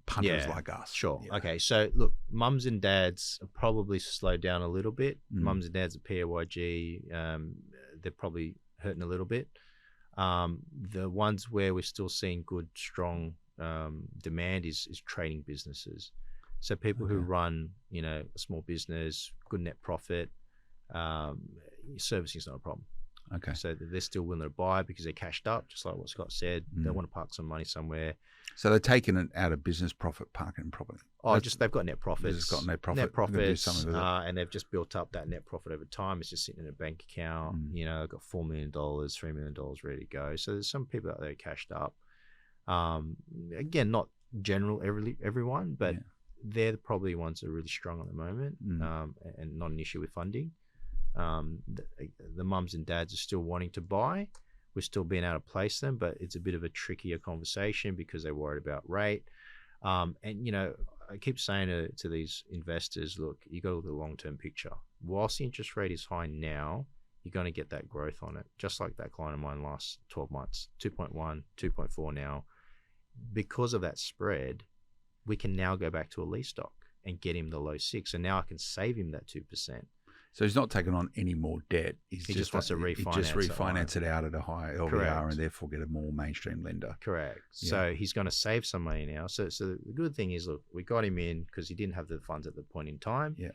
S1: punters like us.
S3: Sure.
S1: Yeah.
S3: Okay. So look, mums and dads have probably slowed down a little bit. Mums and dads at PAYG, they're probably hurting a little bit. The ones where we're still seeing good, strong demand is trading businesses. So people who run, a small business, good net profit, servicing is not a problem.
S1: Okay.
S3: So they're still willing to buy because they're cashed up, just like what Scott said. They want to park some money somewhere.
S1: So they're taking it out of business profit, parking property.
S3: They've got net profits.
S1: They've got net profit.
S3: Net profits, and they've just built up that net profit over time. It's just sitting in a bank account. They've got $4 million, $3 million ready to go. So there's some people out there cashed up. Again, not everyone, but they're probably ones that are really strong at the moment, and not an issue with funding. The mums and dads are still wanting to buy. We're still being able to place them, but it's a bit of a trickier conversation because they're worried about rate. And I keep saying to these investors, look, you got to look at the long-term picture. Whilst the interest rate is high now, you're going to get that growth on it. Just like that client of mine last 12 months, 2.1, 2.4 now. Because of that spread, we can now go back to a lease stock and get him the low 6. And now I can save him that 2%.
S1: So he's not taking on any more debt. He
S3: just wants to refinance.
S1: He just refinance it out at a higher LVR and therefore get a more mainstream lender.
S3: Correct. Yeah. So he's going to save some money now. So the good thing is, look, we got him in because he didn't have the funds at the point in time.
S1: Yeah.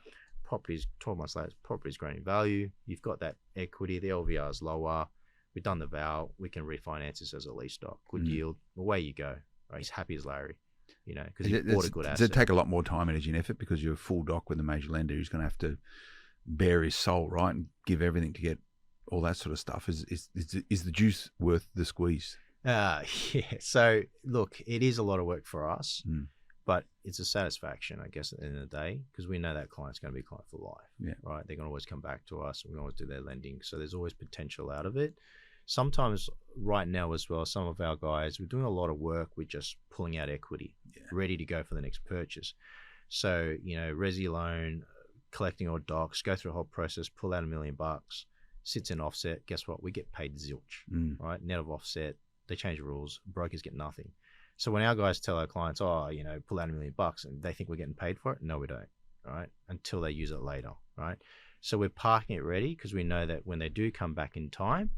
S3: Property's 12 months later, property's grown in value. You've got that equity. The LVR is lower. We've done the val. We can refinance this as a lease stock. Good yield. Away you go. Right? He's happy as Larry. Because he bought a good asset.
S1: Does it take a lot more time, energy, and effort because you're full doc with a major lender who's going to have to bare his soul, right, and give everything to get all that sort of stuff? Is the juice worth the squeeze?
S3: Yeah. So look, it is a lot of work for us,
S1: Mm.
S3: but it's a satisfaction, I guess, at the end of the day, because we know that client's going to be a client for life.
S1: Yeah.
S3: Right. They're going to always come back to us. We can always do their lending. So there's always potential out of it. Sometimes right now as well, some of our guys, we're doing a lot of work with just pulling out equity, ready to go for the next purchase. So, resi loan, collecting all docs, go through the whole process, pull out $1 million, sits in offset. Guess what? We get paid zilch, right? Net of offset. They change the rules. Brokers get nothing. So when our guys tell our clients, pull out $1 million, and they think we're getting paid for it, no, we don't, right? Until they use it later, right? So we're parking it ready because we know that when they do come back in time,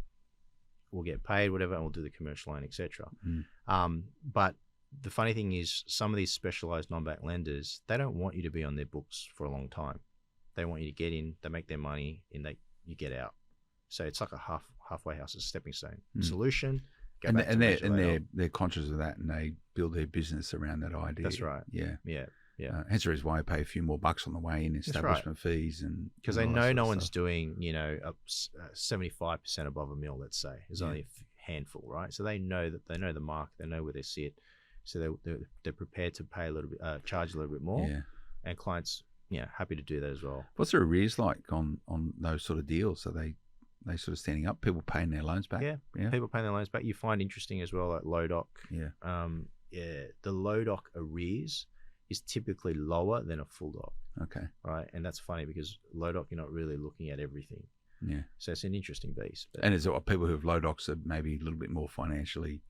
S3: we'll get paid, whatever, and we'll do the commercial loan, etc. But the funny thing is, some of these specialized non-bank lenders, they don't want you to be on their books for a long time. They want you to get in, they make their money, and you get out. So it's like a halfway house, a stepping stone. Solution.
S1: And they're conscious of that, and they build their business around that idea.
S3: That's right.
S1: Yeah.
S3: Hence
S1: the reason why I pay a few more bucks on the way in establishment fees, and
S3: because they know no one's doing 75% above $1 million. Let's say there's only a handful, right? So they know the mark, they know where they sit, so they're prepared to pay a little bit, charge a little bit more, and clients happy to do that as well.
S1: What's the arrears like on those sort of deals? Are they sort of standing up? People paying their loans back?
S3: Yeah. People paying their loans back. You find interesting as well, like low doc. The low doc arrears is typically lower than a full doc.
S1: Okay.
S3: Right. And that's funny because low doc, you're not really looking at everything.
S1: Yeah.
S3: So it's an interesting beast.
S1: And is it people who have low docs are maybe a little bit more financially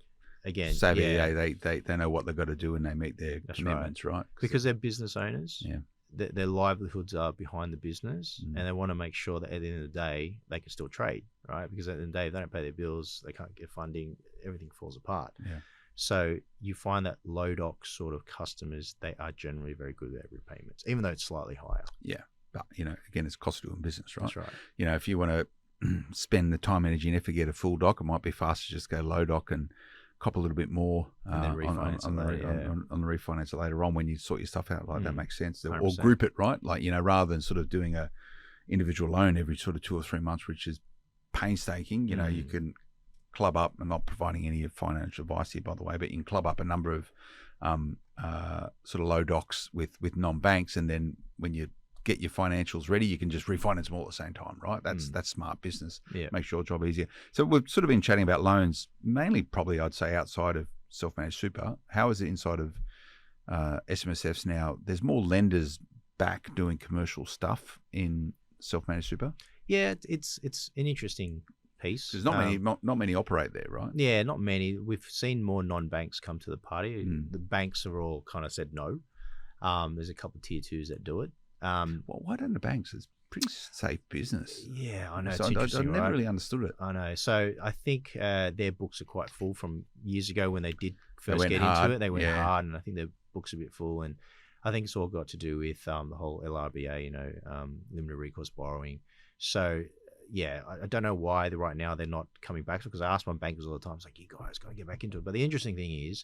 S1: savvy?
S3: Yeah.
S1: They know what they've got to do and they meet their commitments, right?
S3: Because they're business owners.
S1: Yeah.
S3: Their livelihoods are behind the business, and they want to make sure that at the end of the day they can still trade, right? Because at the end of the day, if they don't pay their bills, they can't get funding, everything falls apart.
S1: Yeah.
S3: So you find that low doc sort of customers, they are generally very good at repayments, even though it's slightly higher.
S1: Yeah. But, again, it's cost of doing business, right?
S3: That's right.
S1: If you want to spend the time, energy, and effort to get a full doc, it might be faster to just go low doc and cop a little bit more
S3: and then refinance
S1: on the refinance later on when you sort your stuff out. That makes sense.
S3: 100%.
S1: Or group it, right? Rather than sort of doing a individual loan every sort of 2 or 3 months, which is painstaking. You can club up. I'm not providing any financial advice here, by the way, but you can club up a number of sort of low docs with non-banks, and then when you get your financials ready, you can just refinance them all at the same time, right? That's smart business.
S3: Yeah.
S1: Makes your job easier. So we've sort of been chatting about loans, mainly probably I'd say outside of self-managed super. How is it inside of SMSFs now? There's more lenders back doing commercial stuff in self-managed super?
S3: Yeah, it's an interesting piece.
S1: There's not many operate there, right?
S3: Yeah, not many. We've seen more non-banks come to the party. The banks are all kind of said no. There's a couple of tier 2s that do it.
S1: Why don't the banks? It's pretty safe business.
S3: Yeah, I know.
S1: So
S3: it's
S1: I never really understood it.
S3: I know. So I think their books are quite full from years ago when they did first
S1: went
S3: get
S1: hard.
S3: into it. They went hard, and I think their books are a bit full. And I think it's all got to do with the whole LRBA, limited recourse borrowing. So yeah, I don't know why right now they're not coming back, because I ask my bankers all the time. It's like, you guys got to get back into it. But the interesting thing is,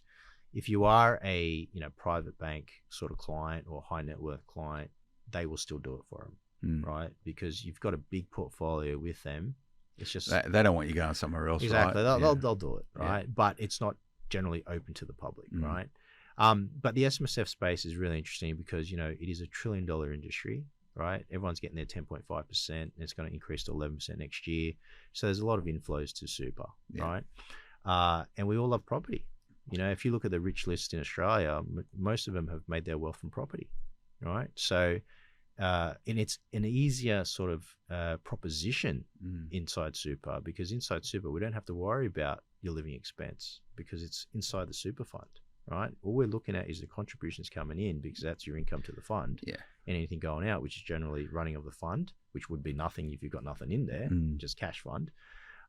S3: if you are a private bank sort of client or high net worth client, they will still do it for them, right? Because you've got a big portfolio with them. It's just
S1: they don't want you going somewhere else,
S3: exactly.
S1: Right?
S3: They'll do it, right? But it's not generally open to the public, right? But the SMSF space is really interesting because it is $1 trillion industry, right? Everyone's getting their 10.5%, and it's going to increase to 11% next year. So there's a lot of inflows to super, right? And we all love property. If you look at the rich list in Australia, most of them have made their wealth from property, right? So, and it's an easier sort of proposition inside super, because inside super, we don't have to worry about your living expense because it's inside the super fund, right? All we're looking at is the contributions coming in, because that's your income to the fund.
S1: Yeah.
S3: And anything going out, which is generally running of the fund, which would be nothing if you've got nothing in there, just cash fund.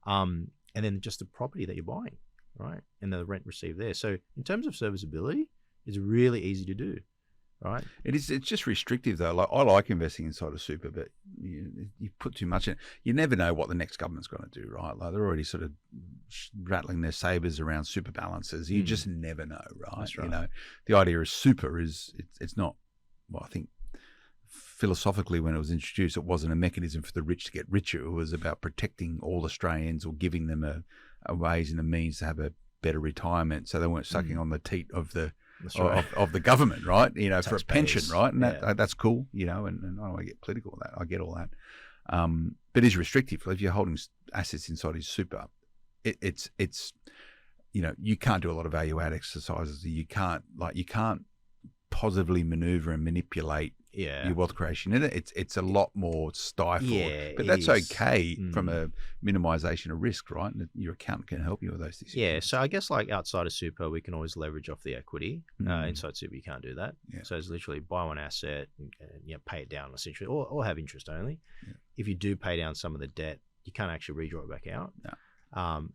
S3: And then just the property that you're buying, right? And the rent received there. So in terms of serviceability, it's really easy to do, right?
S1: It's just restrictive though. Like, I like investing inside of super, but you put too much in it. You never know what the next government's going to do, right? Like, they're already sort of rattling their sabers around super balances. You just never know, right?
S3: That's right.
S1: The idea of super is it's not. Well, I think philosophically, when it was introduced, it wasn't a mechanism for the rich to get richer. It was about protecting all Australians or giving them a ways and a means to have a better retirement, so they weren't sucking on the teat of the of the government, right? You know, for a pension, right? And that's cool, you know. And I don't want to get political with that. I get all that, but it's restrictive. If you're holding assets inside his super, it's you know, you can't do a lot of value add exercises. You can't positively maneuver and manipulate your wealth creation in it. It's a lot more stifled, but that's okay from a minimisation of risk, right? And your accountant can help you with those decisions.
S3: Yeah, so I guess like outside of super, we can always leverage off the equity. Inside super, you can't do that. Yeah. So it's literally buy one asset and pay it down essentially, or have interest only. Yeah. If you do pay down some of the debt, you can't actually redraw it back out. No.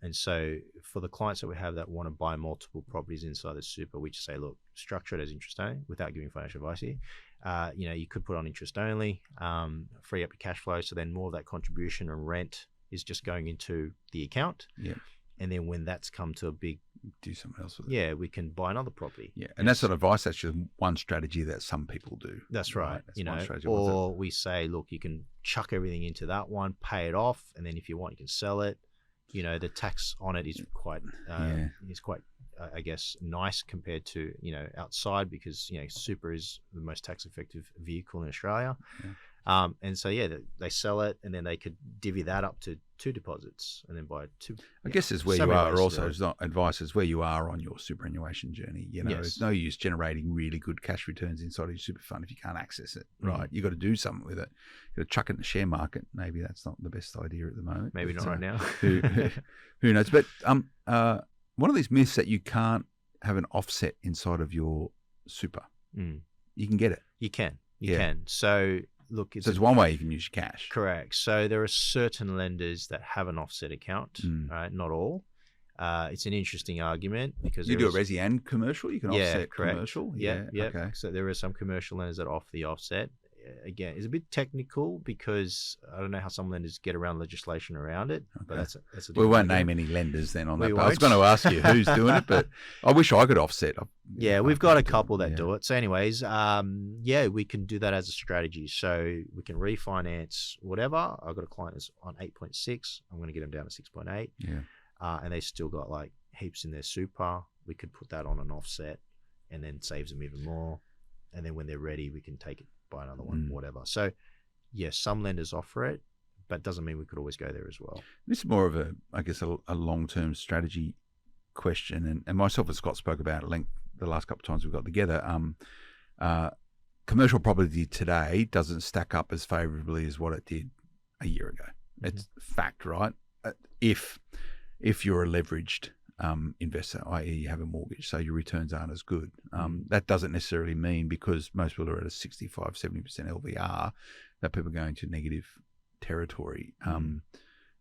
S3: And so for the clients that we have that want to buy multiple properties inside the super, we just say, look, structure it as interest only without giving financial advice here. You know, you could put on interest only, free up your cash flow. So then more of that contribution and rent is just going into the account. Yeah. And then when that's come to a big,
S1: do something else with it.
S3: Yeah, we can buy another property.
S1: Yeah, and that's not advice. That's just one strategy that some people do.
S3: That's right. That's, you know, or we say, look, you can chuck everything into that one, pay it off, and then if you want, you can sell it. You know, the tax on it is quite, I guess, nice compared to, you know, outside, because, you know, super is the most tax effective vehicle in Australia. Yeah. And so, they sell it and then they could divvy that up to 2 deposits and then buy 2.
S1: I guess is where you are also. It's not advice, is where you are on your superannuation journey. You know, It's no use generating really good cash returns inside of your super fund if you can't access it, right? You've got to do something with it. You've got to chuck it in the share market. Maybe that's not the best idea at the moment.
S3: Maybe not right now.
S1: who knows? But one of these myths that you can't have an offset inside of your super. You can get it.
S3: You can. You can. So look,
S1: there's one way you can use your cash.
S3: Correct. So there are certain lenders that have an offset account, right? Not all. It's an interesting argument because
S1: you do a resi and commercial. You can offset commercial.
S3: Yeah. Okay. So there are some commercial lenders that offer the offset. Again, it's a bit technical because I don't know how some lenders get around legislation around it. Okay. But that's a
S1: we won't name any lenders then on that. I was going to ask you who's doing it, but I wish I could offset.
S3: We've got a couple that do it. So anyways, we can do that as a strategy. So we can refinance whatever. I've got a client that's on 8.6. I'm going to get them down to 6.8. Yeah. And they still got like heaps in their super. We could put that on an offset and then saves them even more. And then when they're ready, we can take it, buy another one, whatever. So, yes, some lenders offer it, but doesn't mean we could always go there as well.
S1: This is more of a long-term strategy question, and myself and Scott spoke about at length the last couple of times we got together. Commercial property today doesn't stack up as favourably as what it did a year ago. It's fact, right? If you're a leveraged investor, i.e. you have a mortgage, so your returns aren't as good. That doesn't necessarily mean, because most people are at a 65, 70% LVR, that people are going to negative territory.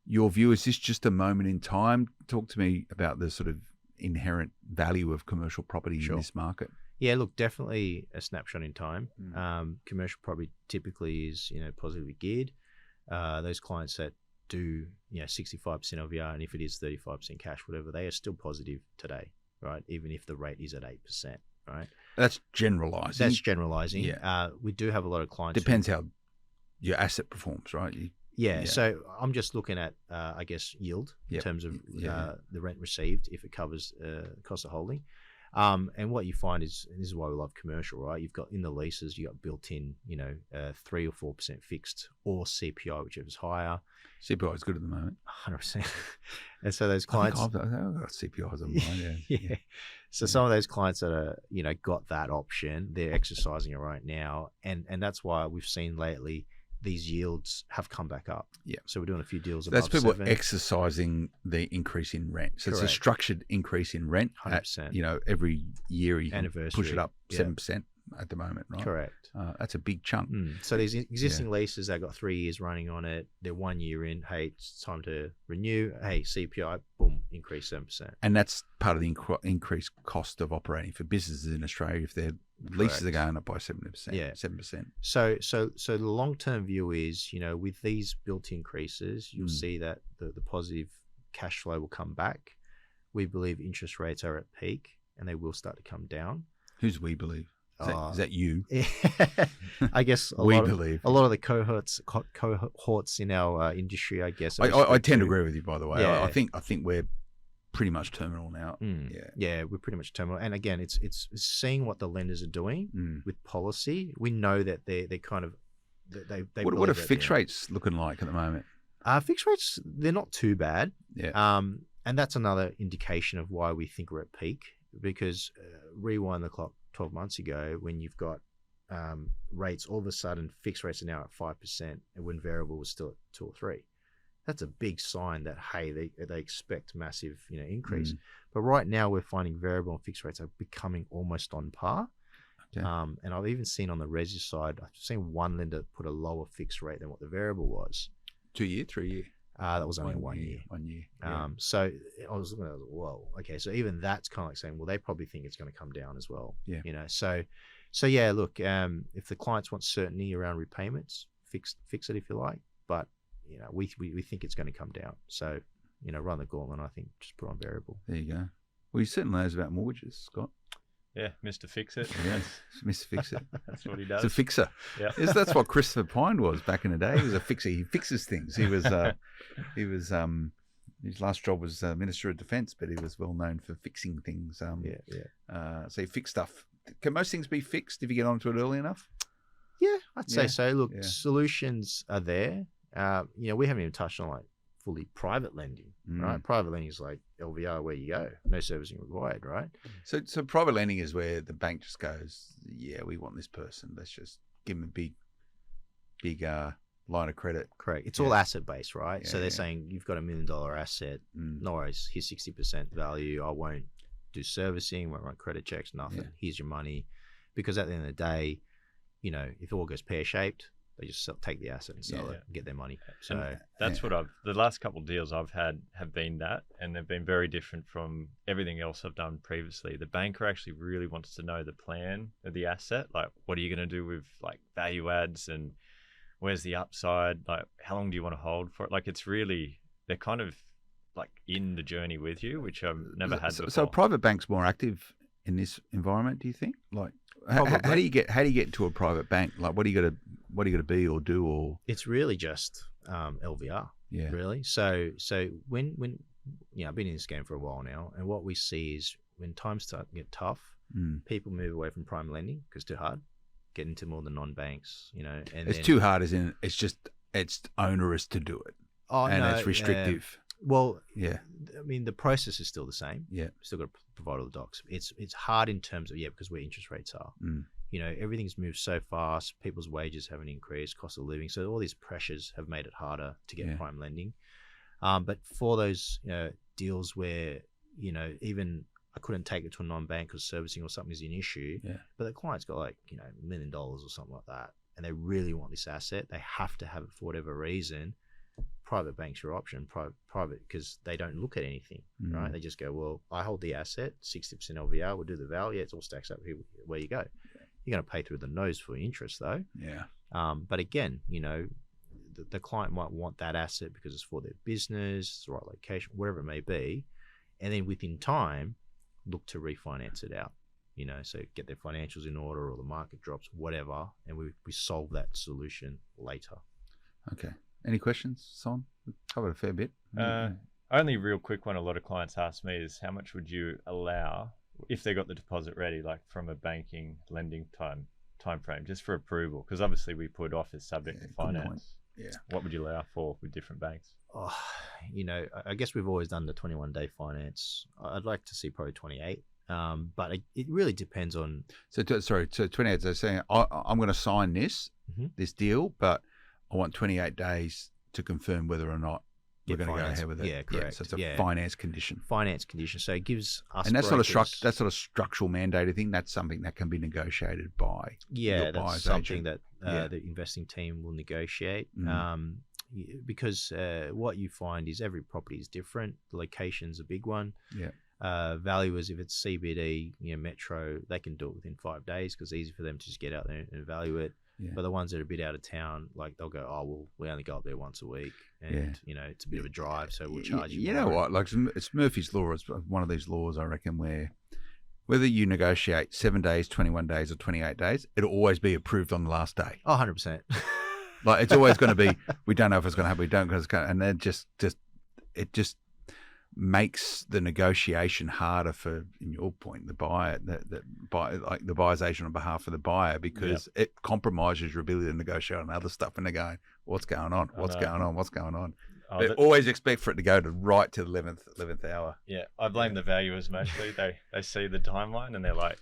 S1: Your view, is this just a moment in time? Talk to me about the sort of inherent value of commercial property in this market.
S3: Yeah, look, definitely a snapshot in time. Commercial property typically is, positively geared. Those clients that do 65% LVR, and if it is 35% cash, whatever, they are still positive today, right? Even if the rate is at 8%, right?
S1: That's generalizing.
S3: Yeah. We do have a lot of clients.
S1: Depends how your asset performs, right?
S3: So I'm just looking at, I guess, yield in terms of the rent received, if it covers cost of holding. And what you find is, and this is why we love commercial, right? You've got in the leases, you got built in, 3 or 4% fixed, or CPI, whichever's higher.
S1: CPI is good at the moment.
S3: 100%. And so those clients,
S1: I've got CPIs on mine. Yeah.
S3: So some of those clients that are, got that option, they're exercising it right now, and that's why we've seen lately these yields have come back up. Yeah. So we're doing a few deals above 7.
S1: That's people exercising the increase in rent. So Correct. It's a structured increase in rent.
S3: 100%.
S1: Every year you
S3: Anniversary.
S1: Push it up 7% at the moment, right?
S3: Correct.
S1: That's a big chunk.
S3: So these existing leases, they've got 3 years running on it. They're 1 year in. Hey, it's time to renew. Hey, CPI, boom, increase 7%.
S1: And that's part of the increased cost of operating for businesses in Australia if their leases are going up by 7%. Yeah, 7%.
S3: So the long-term view is, with these built increases, you'll see that the positive cash flow will come back. We believe interest rates are at peak and they will start to come down.
S1: Who's we believe? Is that you?
S3: I guess
S1: We believe.
S3: a lot of the cohorts in our industry, I guess.
S1: I tend to agree with you, by the way.
S3: Yeah.
S1: I think we're pretty much terminal now.
S3: Yeah, we're pretty much terminal. And again, it's seeing what the lenders are doing with policy. We know that they're kind of they
S1: What are fixed rates looking like at the moment?
S3: Fixed rates, they're not too bad.
S1: Yeah.
S3: And that's another indication of why we think we're at peak, because rewind the clock 12 months ago when you've got rates, all of a sudden fixed rates are now at 5% and when variable was still at 2 or 3. That's a big sign that, hey, they expect massive increase. But right now we're finding variable and fixed rates are becoming almost on par.
S1: Okay.
S3: And I've even seen on the resi side, I've seen one lender put a lower fixed rate than what the variable was.
S1: 2 year, 3 year?
S3: That was only 1 year.
S1: 1 year. Yeah.
S3: So I was looking at it, I was like, whoa, okay. So even that's kind of like saying, well, they probably think it's going to come down as well.
S1: Yeah.
S3: So yeah, look, if the clients want certainty around repayments, fix it if you like. But we think it's going to come down. So run the gauntlet. I think just put on variable.
S1: There you go. Well, you certainly knows about mortgages, Scott.
S2: Yeah, Mr. Fix It.
S1: Yes, Mr. Fix It.
S2: That's what he does.
S1: He's a fixer.
S2: Yeah.
S1: Yes, that's what Christopher Pine was back in the day. He was a fixer. He fixes things. He was his last job was Minister of Defence, but he was well known for fixing things. So he fixed stuff. Can most things be fixed if you get onto it early enough?
S3: Yeah, I'd say so. Look,
S1: Yeah.
S3: solutions are there. We haven't even touched on like fully private lending, right? Private lending is like LVR where you go, no servicing required, right?
S1: So private lending is where the bank just goes, yeah, we want this person. Let's just give them a big line of credit.
S3: Correct. It's all asset based, right?
S1: Yeah,
S3: So they're saying you've got $1 million asset. No worries. Here's 60% value. I won't do servicing, won't run credit checks, nothing.
S1: Yeah.
S3: Here's your money. Because at the end of the day, if it all goes pear shaped, they just take the asset and sell it and get their money. So
S2: And that's what the last couple of deals I've had have been that, and they've been very different from everything else I've done previously. The banker actually really wants to know the plan of the asset, like what are you going to do with like value adds and where's the upside, like how long do you want to hold for it? Like it's really, they're kind of like in the journey with you, which I've never had before.
S1: So private bank's more active in this environment, do you think? Like how do you get to a private bank? Like what do you got to be or do? Or
S3: it's really just LVR, really. So when I've been in this game for a while now, and what we see is when times start to get tough, people move away from prime lending because it's too hard, get into more the non-banks, and
S1: it's too hard, as in it's onerous to do it. It's restrictive.
S3: Well, yeah. I mean, the process is still the same.
S1: Yeah.
S3: Still got to provide all the docs. It's hard in terms of, because where interest rates are. Everything's moved so fast. People's wages haven't increased, cost of living. So all these pressures have made it harder to get prime lending. But for those deals where, even I couldn't take it to a non-bank because servicing or something is an issue, but the client's got like, $1 million or something like that, and they really want this asset. They have to have it for whatever reason. Private bank's your option, private, because they don't look at anything, right? They just go, well, I hold the asset, 60% LVR, we'll do the value, it all stacks up here, where you go. You're going to pay through the nose for interest though.
S1: Yeah.
S3: But again, the client might want that asset because it's for their business, it's the right location, whatever it may be. And then within time, look to refinance it out, so get their financials in order or the market drops, whatever. And we solve that solution later.
S1: Okay. Any questions, Son? We've covered a fair bit.
S2: Only real quick one a lot of clients ask me is how much would you allow if they got the deposit ready, like from a banking lending time frame, just for approval? Because obviously we put offers subject to finance.
S1: Yeah.
S2: What would you allow for with different banks?
S3: Oh, I guess we've always done the 21-day finance. I'd like to see probably 28. But it really depends on.
S1: So 28. So saying I'm going to sign this deal, but I want 28 days to confirm whether or not we're going to go ahead with it.
S3: Yeah, correct.
S1: So it's a finance condition.
S3: Finance condition. So it gives us.
S1: And that's not a structural mandated thing. That's something that can be negotiated by.
S3: Yeah, that's something that the investing team will negotiate. Because what you find is every property is different. The location's a big one.
S1: Yeah.
S3: Valuers, if it's CBD, metro, they can do it within 5 days because it's easy for them to just get out there and value it. Yeah. But the ones that are a bit out of town, like they'll go, oh, well, we only go up there once a week. And, it's a bit of a drive, so we'll charge you.
S1: You know what? Like it's Murphy's Law. It's one of these laws, I reckon, where whether you negotiate 7 days, 21 days, or 28 days, it'll always be approved on the last day.
S3: Oh, 100%.
S1: Like it's always going to be, we don't know if it's going to happen, we don't because it's going to, and then it just makes the negotiation harder for, in your point, the buyer, like the buyer's agent on behalf of the buyer, because it compromises your ability to negotiate on other stuff. And they're going, what's going on? What's going on? What's going on? They always expect for it to go to right to the 11th hour.
S2: Yeah, I blame the valuers mostly. They see the timeline and they're like,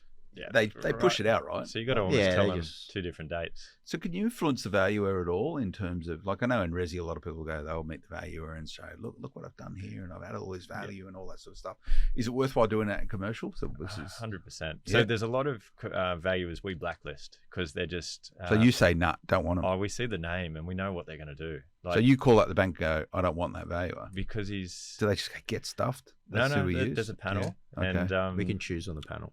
S1: they push it out, right?
S2: So you got to always tell them 2 different dates.
S1: So can you influence the valuer at all in terms of, like, I know in Resi a lot of people go, they'll meet the valuer and say, look what I've done here, and I've added all this value and all that sort of stuff. Is it worthwhile doing that in commercial? So
S2: 100%. So there's a lot of valuers we blacklist because they're just.
S1: So you say, nah, don't want them.
S2: Oh, we see the name and we know what they're going to do. Like,
S1: so you call up the bank and go, I don't want that valuer.
S2: Because he's.
S1: Do they just get stuffed?
S2: No, there's a panel.
S1: Yeah. Okay.
S2: And
S3: we can choose on the panel.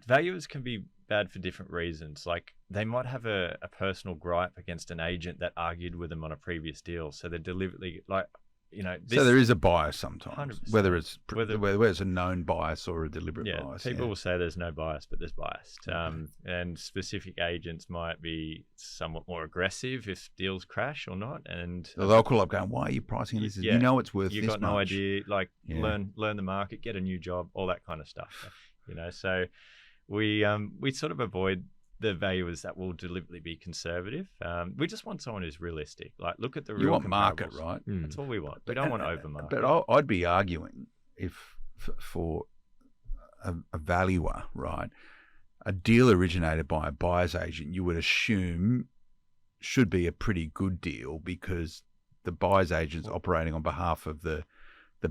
S2: Valuers can be bad for different reasons. Like they might have a personal gripe against an agent that argued with them on a previous deal. So they're deliberately so
S1: there is a bias sometimes,
S2: 100%.
S1: whether it's a known bias or a deliberate bias.
S2: People will say there's no bias, but there's bias. And specific agents might be somewhat more aggressive if deals crash or not. And
S1: they'll call up going, why are you pricing this? You know it's worth this much.
S2: You've got no idea. Like learn the market, get a new job, all that kind of stuff. So we sort of avoid the valuers that will deliberately be conservative. We just want someone who's realistic. Like, look at the real.
S1: You want market, right?
S2: That's all we want. We don't want over market.
S1: But I'd be arguing for a valuer, right? A deal originated by a buyer's agent, you would assume should be a pretty good deal because the buyer's agent's operating on behalf of the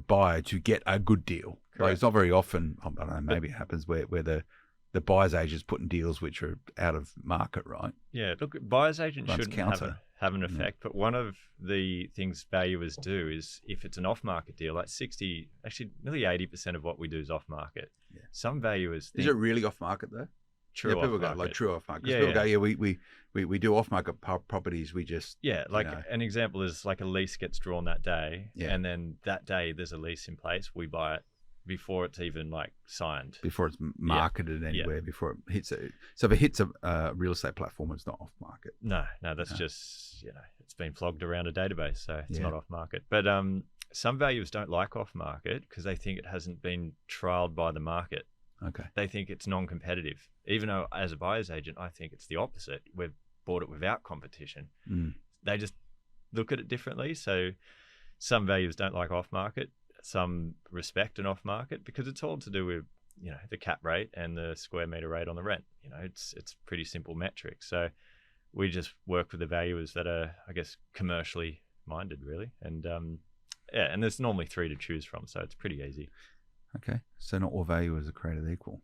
S1: buyer to get a good deal. Like, it's not very often. I don't know. Maybe it happens where the buyer's agent's putting deals which are out of market, right?
S2: Yeah, look, buyer's agent shouldn't have an effect, but one of the things valuers do is if it's an off-market deal, like nearly 80% of what we do is off-market. Yeah. Some valuers think...
S1: Is it really off-market though?
S2: True
S1: people
S2: off-market.
S1: Go, like true off-market. People go, we do off-market properties, we just...
S2: Yeah, like an example is like a lease gets drawn that day, and then that day there's a lease in place, we buy it before it's even like signed,
S1: before it's marketed anywhere, before it hits it. So if it hits a real estate platform, it's not off market.
S2: No, that's just it's been flogged around a database, so it's not off market. But some valuers don't like off market because they think it hasn't been trialed by the market.
S1: Okay,
S2: they think it's non-competitive, even though as a buyer's agent, I think it's the opposite. We've bought it without competition. They just look at it differently. So some valuers don't like off market. Some respect an off market because it's all to do with the cap rate and the square meter rate on the rent. It's pretty simple metrics. So we just work with the valuers that are, I guess, commercially minded, really. And and there's normally 3 to choose from, so it's pretty easy.
S1: Okay, so not all valuers are created equal.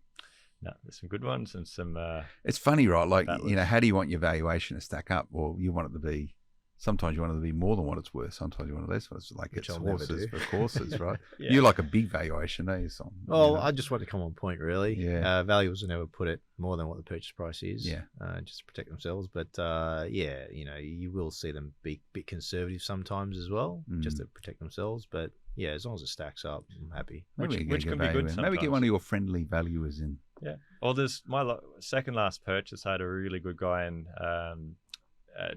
S2: No, there's some good ones and some.
S1: It's funny, right? Like how do you want your valuation to stack up? Well, you want it to be. Sometimes you want it to be more than what it's worth. Sometimes you want it less. It's like it's horses for courses, right? You like a big valuation, don't you, Son?
S3: Well, I just want to come on point, really.
S1: Yeah.
S3: Valuers will never put it more than what the purchase price is.
S1: Yeah.
S3: Just to protect themselves. But you will see them be a bit conservative sometimes as well, just to protect themselves. But yeah, as long as it stacks up, I'm happy.
S2: Which can be good sometimes.
S1: Maybe get one of your friendly valuers in.
S2: Yeah. Well, there's my second last purchase. I had a really good guy in.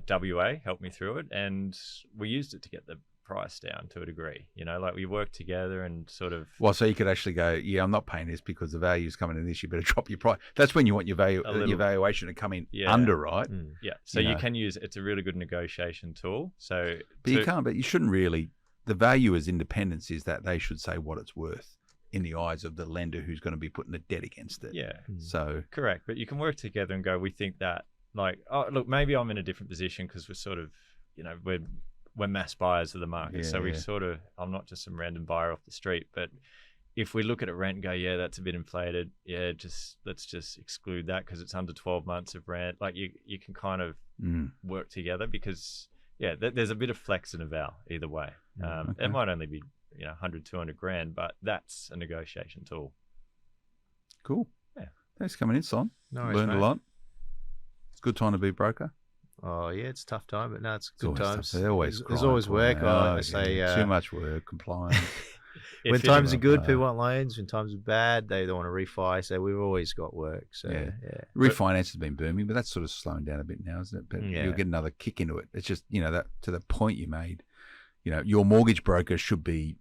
S2: WA helped me through it, and we used it to get the price down to a degree. Like we worked together and sort of. Well,
S1: so you could actually go, I'm not paying this because the value's coming in this. You better drop your price. That's when you want your your valuation to come in under, right?
S2: Yeah. So you can use it's a really good negotiation tool. So,
S1: but you can't. But you shouldn't really. The valuer's independence is that they should say what it's worth in the eyes of the lender who's going to be putting the debt against it.
S2: Yeah.
S1: So
S2: correct, but you can work together and go. We think that. Like, oh, look, maybe I'm in a different position because we're sort of, we're mass buyers of the market. So I'm not just some random buyer off the street. But if we look at a rent and go, that's a bit inflated. Yeah, let's just exclude that because it's under 12 months of rent. Like you can kind of work together because, there's a bit of flex in a val either way. It might only be, 100, 200 grand, but that's a negotiation tool.
S1: Cool.
S2: Yeah.
S1: Thanks for coming in, Son.
S3: No worries,
S1: Learned
S3: mate.
S1: a lot. It's a good time to be a broker.
S3: Oh yeah, it's a tough time, but no, it's good times.
S1: There's always
S3: work. I say
S1: too much work, compliance.
S3: When
S2: If
S3: times are
S2: anyone-
S3: good, people want loans. When times are bad, they don't want to refi. So we've always got work. So
S1: Yeah.
S3: yeah.
S1: Refinance has been booming, but that's sort of slowing down a bit now, isn't it? But
S3: Yeah.
S1: you'll get another kick into it. It's just, that to the point you made, your mortgage broker should be,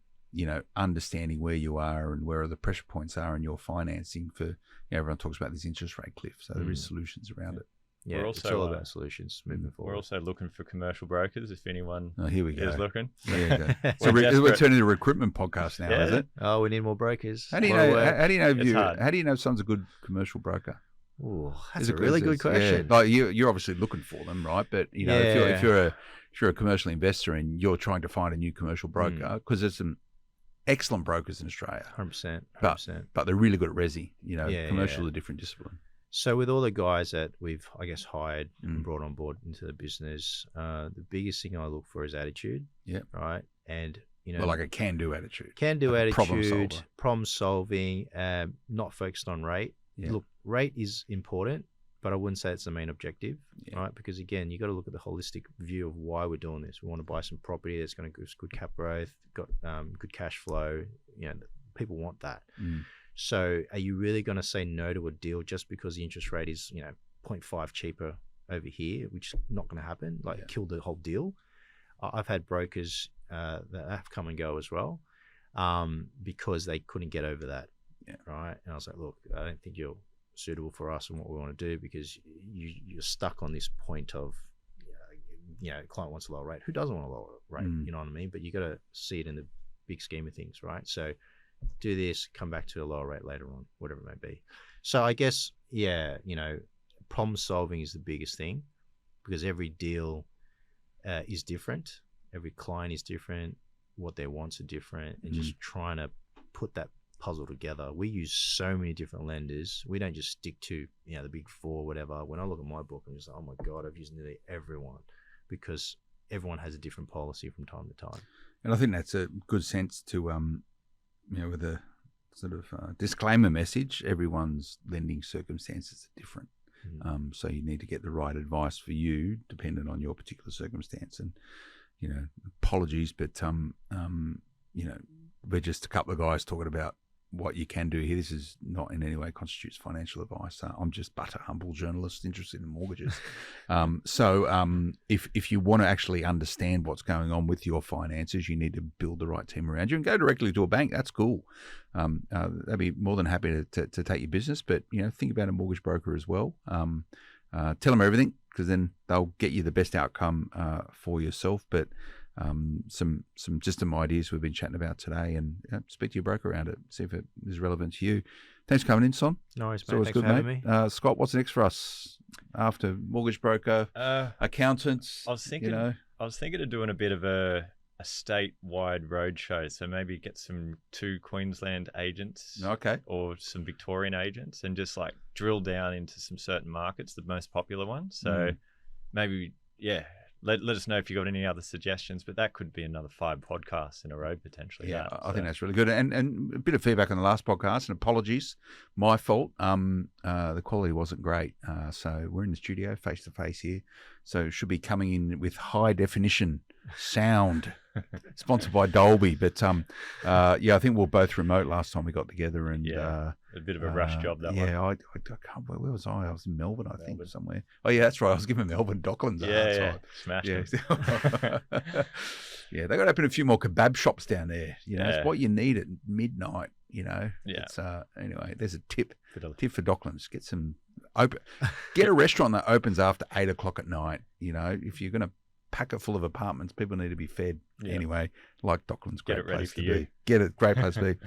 S1: understanding where you are and where the pressure points are in your financing for, everyone talks about this interest rate cliff. So there is solutions around it.
S3: Yeah,
S2: We're
S3: it's
S2: also,
S3: all about solutions moving forward.
S2: We're also looking for commercial brokers if anyone
S1: Oh, here we go.
S2: is looking.
S1: There you go. So
S2: We're
S1: we're
S2: desperate.
S1: turning to a recruitment podcast now,
S2: Yeah.
S1: is it?
S3: Oh, we need more brokers.
S1: How do you
S3: More
S1: know?
S3: work.
S1: How do you know?
S2: It's hard.
S1: How do you know if someone's a good commercial broker?
S3: Ooh, that's
S1: Is
S3: a
S1: it
S3: really
S1: it's-
S3: good question.
S1: Yeah, like you're obviously looking for them, right? But if you're a commercial investor and you're trying to find a new commercial broker, because there's some excellent brokers in Australia,
S3: 100%.
S1: but they're really good at resi.
S3: Yeah,
S1: Commercial is a different discipline.
S3: So with all the guys that we've, I guess, hired and brought on board into the business, the biggest thing I look for is attitude.
S1: Yeah.
S3: Right. And,
S1: Well, like a can-do attitude.
S3: can-do
S1: like a
S3: attitude,
S1: problem solver.
S3: problem solving, not focused on rate.
S1: Yeah.
S3: Look, rate is important, but I wouldn't say it's the main objective,
S1: Yeah.
S3: right? Because again, you got to look at the holistic view of why we're doing this. We want to buy some property that's going to give us good cap growth, got good cash flow. People want that.
S1: Mm.
S3: So are you really going to say no to a deal just because the interest rate is 0.5 cheaper over here, which is not going to happen? Like kill the whole deal. I've had brokers that have come and go as well because they couldn't get over that.
S1: Yeah.
S3: Right. And I was like, look, I don't think you're suitable for us and what we want to do because you're stuck on this point of, client wants a lower rate. Who doesn't want a lower rate?
S1: Mm.
S3: You know what I mean? But you got to see it in the big scheme of things, right? So do this, come back to a lower rate later on, whatever it may be. So I guess, problem solving is the biggest thing because every deal is different. Every client is different. What their wants are different. And just trying to put that puzzle together. We use so many different lenders. We don't just stick to, the big four, whatever. When I look at my book, I'm just like, oh my God, I've used nearly everyone because everyone has a different policy from time to time.
S1: And I think that's a good sense to, with a sort of disclaimer message, everyone's lending circumstances are different. So you need to get the right advice for you, dependent on your particular circumstance. And, apologies, but, we're just a couple of guys talking about what you can do here. This is not in any way constitutes financial advice. I'm just but a humble journalist interested in mortgages. If you want to actually understand what's going on with your finances, you need to build the right team around you and go directly to a bank. That's cool. They'd be more than happy to take your business, but think about a mortgage broker as well. Tell them everything because then they'll get you the best outcome for yourself. But some ideas we've been chatting about today, and speak to your broker around it, see if it is relevant to you. Thanks for coming in, Son.
S3: No worries,
S1: It's
S3: mate.
S1: always
S3: Thanks
S1: good,
S3: for having
S1: mate.
S3: me.
S1: Scott, what's next for us after mortgage broker, accountants?
S2: I was thinking of doing a bit of a statewide roadshow, so maybe get two Queensland agents,
S1: Okay.
S2: or some Victorian agents, and just like drill down into some certain markets, the most popular ones. So maybe, let us know if you got any other suggestions. But that could be another 5 podcasts in a row potentially.
S1: Yeah, I think that's really good. And a bit of feedback on the last podcast, and apologies, my fault. The quality wasn't great. So we're in the studio, face to face here. So should be coming in with high definition sound, sponsored by Dolby. But I think we were both remote last time we got together, and
S2: a bit of a rush job that one.
S1: Yeah, I can't. Where was I? I was in Melbourne, I think, somewhere. Oh yeah, that's right. I was giving Melbourne Docklands a hard time.
S2: Smashed
S1: them. Yeah, they got to open a few more kebab shops down there. It's what you need at midnight. It's, anyway, there's a tip for Docklands. Get a restaurant that opens after 8 o'clock at night. If you're going to pack it full of apartments, people need to be fed anyway. Like Docklands, great place to be. Get it, great place to be.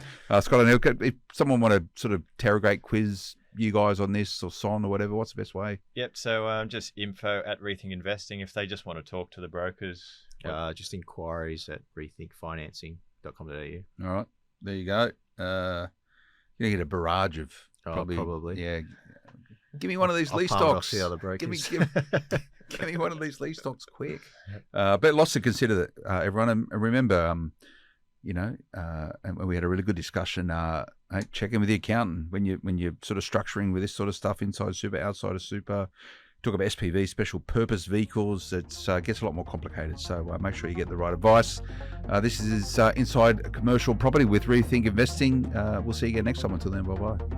S1: Scott and Ilka, if someone want to sort of interrogate, quiz you guys on this or Son or whatever, what's the best way?
S2: Yep. So just info at Rethink Investing. If they just want to talk to the brokers,
S3: Just inquiries at rethinkfinancing.com.au.
S1: All right, there you go. You're gonna get a barrage of
S3: probably.
S1: Yeah. Give me one of these lease
S3: I'll palm it off
S1: stocks.
S3: to the other brokers.
S1: Give me one of these lease stocks quick. But lots to consider, everyone. And remember, and we had a really good discussion. Check in with the accountant when you're sort of structuring with this sort of stuff inside super, outside of super. talk about SPV, special purpose vehicles. It gets a lot more complicated. So make sure you get the right advice. This is Inside Commercial Property with Rethink Investing. We'll see you again next time. Until then, bye-bye.